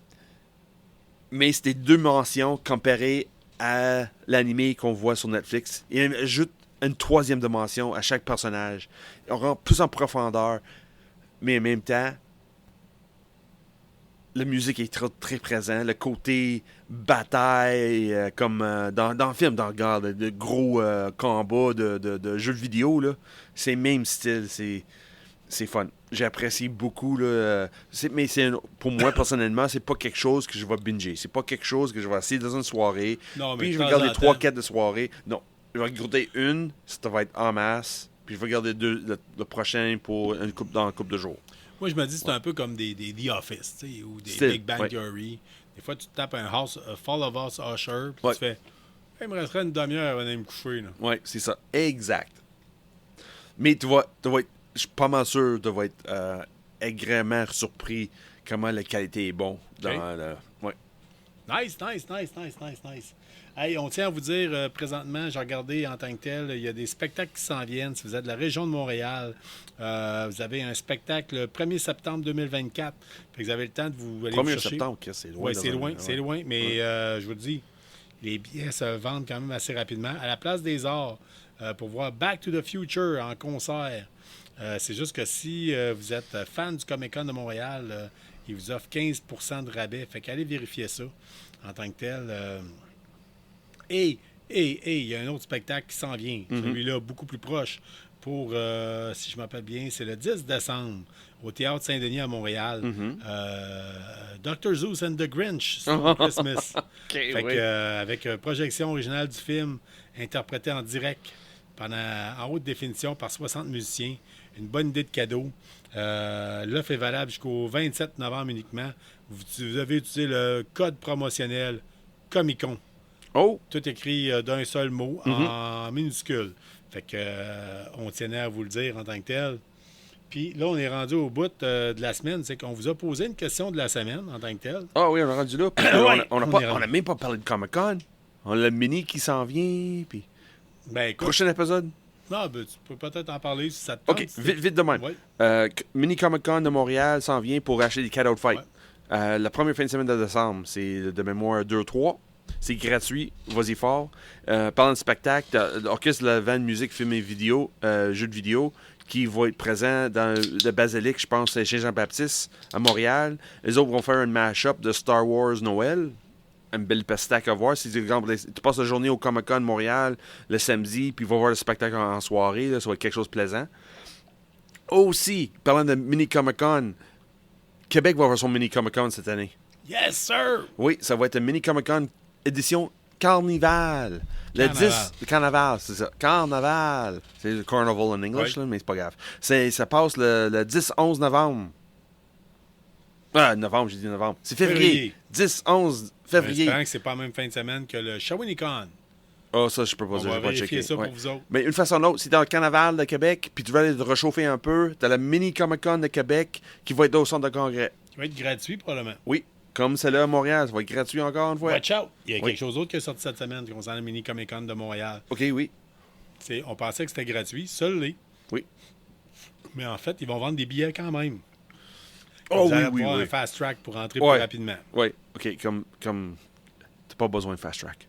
mais c'était deux mentions comparées à l'animé qu'on voit sur Netflix. Ils ajoutent une troisième dimension à chaque personnage. On rend plus en profondeur, mais en même temps, la musique est très, très présente. Le côté bataille, comme dans le film, dans regarde, de gros combats de jeux vidéo, là, c'est le même style. C'est fun. J'apprécie beaucoup. Là, mais pour moi, personnellement, c'est pas quelque chose que je vais binger. C'est pas quelque chose que je vais essayer dans une soirée. Non, mais Puis de je vais temps regarder en 3-4 temps. de soirée. Non. Je vais regarder une, ça va être en masse. Puis je vais regarder le prochain pour dans une couple de jours. Moi, je me dis c'est un peu comme des The Office, tu sais, ou des Style, Big Bang ouais. Theory. Des fois, tu te tapes un Fall of Us Usher, puis Ouais. tu fais hey, il me resterait une demi-heure avant d'aller me coucher. Là. Oui, c'est ça. Exact. Mais tu vas être, je suis pas mal sûr, tu vas être agréablement surpris comment la qualité est bon. Ouais. Nice. Hey, on tient à vous dire, présentement, j'ai regardé en tant que tel, il y a des spectacles qui s'en viennent. Si vous êtes de la région de Montréal, vous avez un spectacle le 1er septembre 2024. Fait que vous avez le temps de vous aller 1er vous chercher. septembre, c'est loin. Oui, c'est loin. Mais je vous le dis, les billets se vendent quand même assez rapidement. À la Place des Arts, pour voir Back to the Future en concert. C'est juste que si vous êtes fan du Comic-Con de Montréal, ils vous offrent 15 % de rabais. Fait qu'allez vérifier ça en tant que tel. Et il y a un autre spectacle qui s'en vient. Celui-là, beaucoup plus proche. Pour, si je m'appelle bien, c'est le 10 décembre au Théâtre Saint-Denis à Montréal. Dr. Zeus and the Grinch, Stone Christmas. Fait que, avec projection originale du film, interprété en direct en haute définition par 60 musiciens. Une bonne idée de cadeau. L'offre est valable jusqu'au 27 novembre uniquement. Vous avez utilisé le code promotionnel Comic-Con. Oh! Tout écrit d'un seul mot en minuscule. Fait que on tenait à vous le dire en tant que tel. Puis là, on est rendu au bout de la semaine. C'est qu'on vous a posé une question de la semaine en tant que tel. Ah oui, on est rendu là. Ouais, on on est n'a même pas parlé de Comic-Con. On a le mini qui s'en vient. Puis Ben écoute, prochain épisode. non, ben, tu peux peut-être en parler si ça te tente. OK, vite de même. Ouais. Mini Comic-Con de Montréal s'en vient pour acheter des cadeaux de fête. Ouais. La première fin de semaine de décembre, c'est de mémoire 2-3. C'est gratuit, vas-y fort. Pendant le spectacle, l'orchestre de la Van Musique, film et vidéo, jeux de vidéo, qui va être présent dans le Basilique, je pense, chez Jean-Baptiste, à Montréal. Les autres vont faire un mash-up de Star Wars Noël. Une belle spectacle à voir. Si par exemple, tu passes la journée au Comic-Con de Montréal le samedi, puis va voir le spectacle en soirée, là, ça va être quelque chose de plaisant. Aussi, parlant de mini Comic-Con, Québec va avoir son mini Comic-Con cette année. Yes, sir! Oui, ça va être un mini Comic-Con édition Carnival. Le Carnaval. 10... Carnaval, c'est ça. Carnaval. C'est le Carnival en English, Oui. là, mais c'est pas grave. Ça passe le 10-11 novembre. Ah, novembre, j'ai dit novembre. C'est février. 10-11 février. J'espère que c'est pas la même fin de semaine que le Shawinigan. Ah, ça, je peux pas On dire. va J'ai pas vérifier checké. ça Ouais. pour vous autres. Mais une façon ou l'autre, si t'es dans le Carnaval de Québec, puis tu veux aller te réchauffer un peu, t'as la mini Comic-Con de Québec qui va être au centre de congrès. Qui va être gratuit, probablement. Oui, comme celle-là à Montréal, ça va être gratuit encore une fois. Watch out! Il y a Oui. quelque chose d'autre qui est sorti cette semaine concernant le mini Comic-Con de Montréal. OK, oui. On pensait que c'était gratuit. Seul les. Oui. Mais en fait, ils vont vendre des billets quand même. Oh Vous allez oui, oui, avoir oui. un fast track pour rentrer Ouais. plus rapidement. Oui, OK, comme t'as pas besoin de fast track.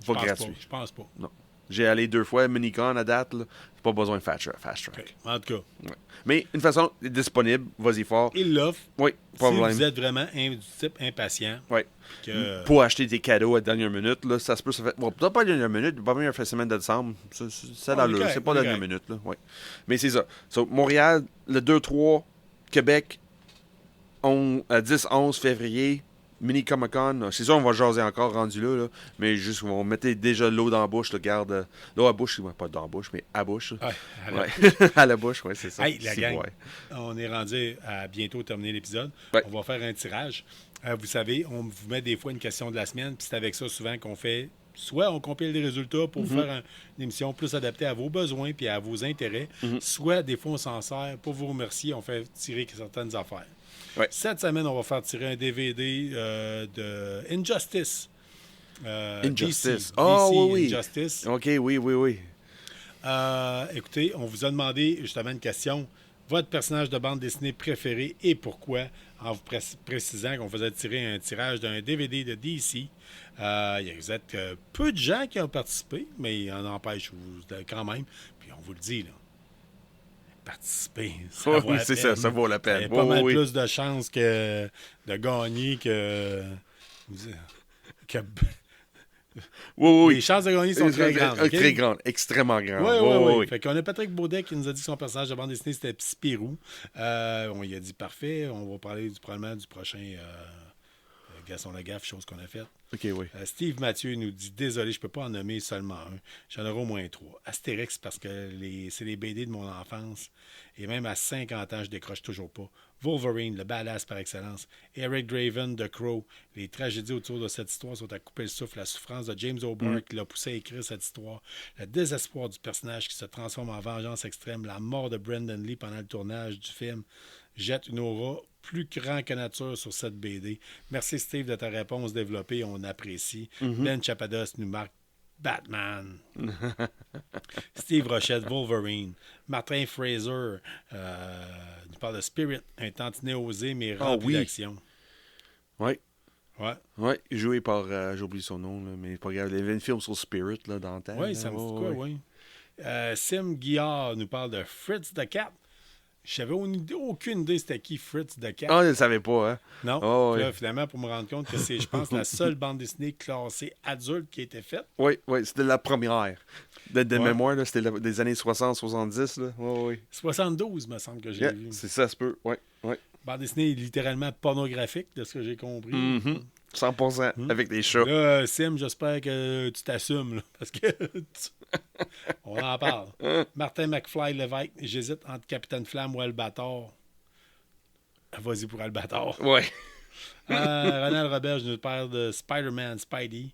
Je Pas pense gratuit. pas. Je pense pas. Non. J'ai allé 2 fois Minicon à date. Là. Pas besoin de fast track. Okay. En tout cas. Ouais. Mais une façon, il est disponible. Vas-y fort. Il l'offre. Oui, pas de problème. Si vous êtes vraiment du type impatient. Oui. Que... Pour acheter des cadeaux à la dernière minute, là, ça se peut. Ça fait... Bon, peut-être pas la dernière minute, pas même la semaine de décembre. C'est dans le. C'est pas la dernière minute. Là. Ouais. Mais c'est ça. So, Montréal, le 2-3, Québec, 10-11 février. Mini Comic Con, c'est sûr, on va jaser encore rendu là, mais juste, on mettait déjà l'eau dans la bouche, là, garde. L'eau à bouche, pas dans la bouche, mais à bouche. À la bouche, oui, c'est ça. Hey, la gang, on est rendu à bientôt terminer l'épisode. Ouais. On va faire un tirage. Vous savez, on vous met des fois une question de la semaine, puis c'est avec ça souvent qu'on fait. Soit on compile les résultats pour vous faire une émission plus adaptée à vos besoins et à vos intérêts, soit des fois on s'en sert pour vous remercier, on fait tirer certaines affaires. Ouais. Cette semaine, on va faire tirer un DVD de Injustice. Injustice. DC, oui. Injustice. OK, oui. Écoutez, on vous a demandé justement une question. Votre personnage de bande dessinée préféré et pourquoi? En vous précisant qu'on faisait tirer un tirage d'un DVD de DC. Vous êtes peu de gens qui ont participé, mais on empêche quand même. Puis on vous le dit, là. Participer. Oui, c'est ça, ça vaut la peine. Il y a pas mal plus de chances de gagner que oui. Les chances de gagner sont très grandes. Okay? Très grandes, extrêmement grandes. Oui. Fait qu'on a Patrick Baudet qui nous a dit que son personnage de bande dessinée, c'était Spirou. On lui a dit parfait. On va parler probablement du prochain Gaston Lagaffe, chose qu'on a faite. OK, oui. Steve Mathieu nous dit désolé, je peux pas en nommer seulement un. J'en aurai au moins 3. Astérix, parce que c'est les BD de mon enfance. Et même à 50 ans, je décroche toujours pas. Wolverine, le badass par excellence. Eric Draven, The Crow. Les tragédies autour de cette histoire sont à couper le souffle. La souffrance de James O'Barr qui l'a poussé à écrire cette histoire. Le désespoir du personnage qui se transforme en vengeance extrême. La mort de Brandon Lee pendant le tournage du film jette une aura plus grand que nature sur cette BD. Merci Steve de ta réponse développée, on apprécie. Ben Chapados nous marque Batman. Steve Rochette, Wolverine. Martin Fraser nous parle de Spirit, un tantinet osé mais rempli d'action. Oui. Ouais. Joué par, j'oublie son nom, là, mais pas grave. Il y avait une film sur Spirit là, dans le temps. Oui, ça me dit quoi, oui. Sim Guillard nous parle de Fritz the Cat. J'avais aucune idée c'était qui Fritz the Cat. Ah, je ne savais pas, hein? Non. Là, finalement, pour me rendre compte que c'est, je pense, la seule bande dessinée classée adulte qui a été faite. Oui, c'était la première. De mémoire, là, c'était des années 60-70. Là. Oui. 72, me semble que j'ai vu. C'est ça, se peut. Oui. Bande dessinée littéralement pornographique, de ce que j'ai compris. 100% avec des chats. Là, Sim, j'espère que tu t'assumes, là, parce que on en parle. Martin McFly Lévesque, j'hésite entre Capitaine Flamme ou Albator. Vas-y pour Albator. Oui. Ronald Roberge nous parle de Spider-Man, Spidey.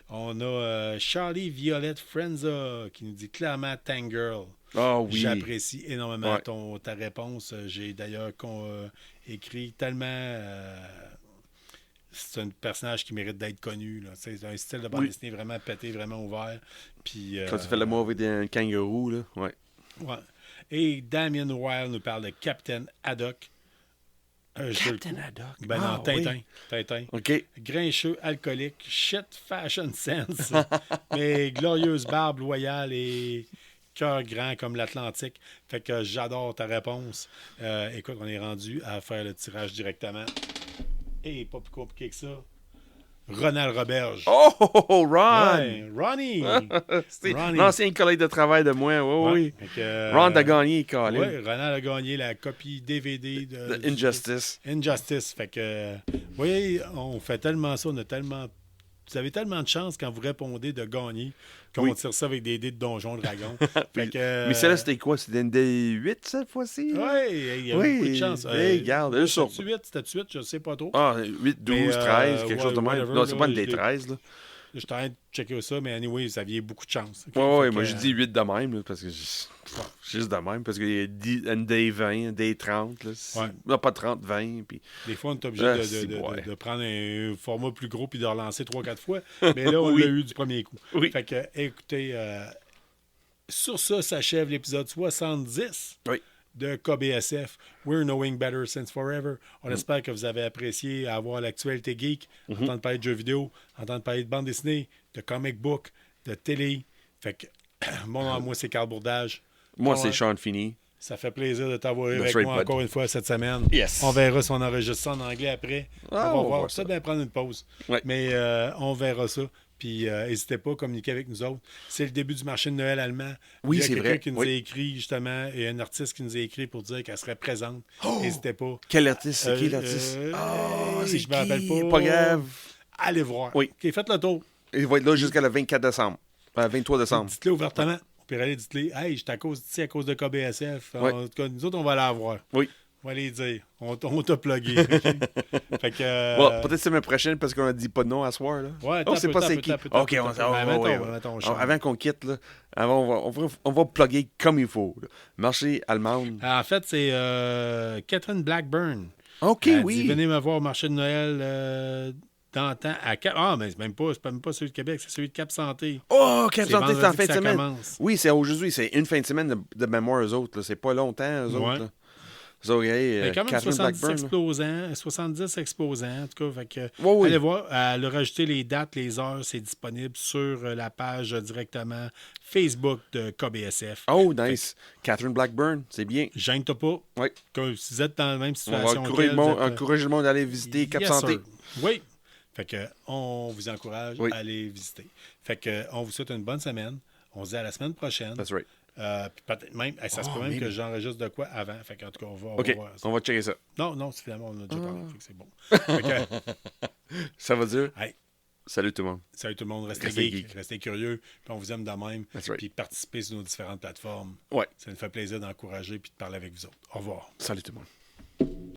On a Charlie Violette Frenza qui nous dit clairement Tangirl. Oh oui. J'apprécie énormément ta réponse. J'ai d'ailleurs écrit tellement... c'est un personnage qui mérite d'être connu. Là. C'est un style de bande dessinée vraiment pété, vraiment ouvert. Puis, quand tu fais le mot avec un kangourou, là. Ouais. Et Damien Wild nous parle de Captain Haddock. Captain Haddock? Ben non, Tintin. Oui. Tintin. OK. Grincheux, alcoolique, shit fashion sense, mais glorieuse barbe loyale et cœur grand comme l'Atlantique. Fait que j'adore ta réponse. Écoute, on est rendu à faire le tirage directement. Et pas plus compliqué que ça. Ronald Roberge. Oh, Ron! Ouais, Ronnie! C'est l'ancien collègue de travail de moi. Oui. Ron a gagné, Colin. Oui, Ronald a gagné la copie DVD de Injustice. Injustice. Fait que, vous voyez, on fait tellement ça, vous avez tellement de chance quand vous répondez de gagner qu'on tire ça avec des dés de Donjon Dragon. Mais celle-là, c'était quoi? C'était une D8 cette fois-ci? Oui, il y a beaucoup de chance. Regarde, c'était 8, je ne sais pas trop. Ah, 8, 12, 13, quelque chose de même. Non, c'est pas une D13. Là. Je suis en train de checker ça, mais anyway, vous aviez beaucoup de chance. Oui, moi je dis 8 de même, là, parce que juste de même, parce qu'il y a une D20, une D30. Là, non, pas 30, 20. Puis... Des fois, on est obligé de prendre un format plus gros puis de relancer 3-4 fois. Mais là, on l'a eu du premier coup. Oui. Fait que, écoutez, sur ça s'achève l'épisode 70 de KBSF. We're knowing better since forever. On espère que vous avez apprécié avoir l'actualité geek, entendre parler de jeux vidéo, entendre parler de bande dessinée, de comic book, de télé. Fait que Bon, moi, c'est Carl Bourdage. Moi, Ouais. c'est Sean Finney. Ça fait plaisir de t'avoir That's avec right, moi bud. encore une fois cette semaine. Yes. On verra si on enregistre ça en anglais après. Ah, on on va va voir. voir Ça ça. bien prendre une pause. Ouais. Mais on verra ça. Puis n'hésitez pas à communiquer avec nous autres. C'est le début du marché de Noël allemand. Oui, Il y a c'est quelqu'un vrai. qui nous Oui. a écrit justement, et un artiste qui nous a écrit pour dire qu'elle serait présente. Oh! N'hésitez pas. Quel artiste? C'est qui l'artiste? Si je me rappelle pas. Pas grave. Allez voir. Oui. OK, faites le tour. Il va être là jusqu'à le 24 décembre. 23 décembre. Dites-le ouvertement. Au pire, allez, dites-le. Hey, je suis à cause d'ici à cause de KBSF. Oui. En tout cas, nous autres, on va aller voir. Oui. On va aller dire. On t'a plugué. OK? Fait que. Bon, peut-être semaine prochaine parce qu'on a dit pas de nom à soir. Là. Ouais, on sait pas c'est qui. OK, mettons, avant qu'on quitte, là, on va plugger comme il faut. Là. Marché allemand. En fait, c'est Catherine Blackburn. OK, Elle oui. dit, venez me voir au marché de Noël dans le temps à Cap. Ah, mais c'est même pas celui de Québec, c'est celui de Cap Santé. Oh, Cap C'est Santé, c'est en vendredi fin que de ça semaine. commence. Oui, c'est aujourd'hui. C'est une fin de semaine de mémoire aux autres. Là. C'est pas longtemps, eux Ouais. autres. Là. So, hey, Il y a quand même Catherine 70 Blackburn. exposants, 70 exposants, en tout cas. Fait que, Oui. allez voir, elle a rajouté les dates, les heures, c'est disponible sur la page directement Facebook de KBSF. Oh, nice. Catherine Blackburn, c'est bien. Gêne-toi pas. Oui. Comme si vous êtes dans la même On va situation. encourager le monde d'aller visiter Cap Yes, Santé. sir. Oui. Fait que on vous encourage Oui. à aller visiter. Fait que on vous souhaite une bonne semaine. On se dit à la semaine prochaine. That's right. Puis peut-être même, ça se peut même que j'enregistre de quoi avant. Fait qu'en tout cas, on va OK, voir ça. on va checker ça. Non, c'est finalement, on en a déjà parlé. Fait que c'est bon. Fait que, Ça va dire? hey, Salut tout le monde. salut tout le monde. Restez Restez geek, geek. restez curieux. Puis on vous aime de même. That's right. Puis participez sur nos différentes plateformes. Ouais. Ça nous fait plaisir d'encourager puis de parler avec vous autres. Au revoir. Salut tout le monde.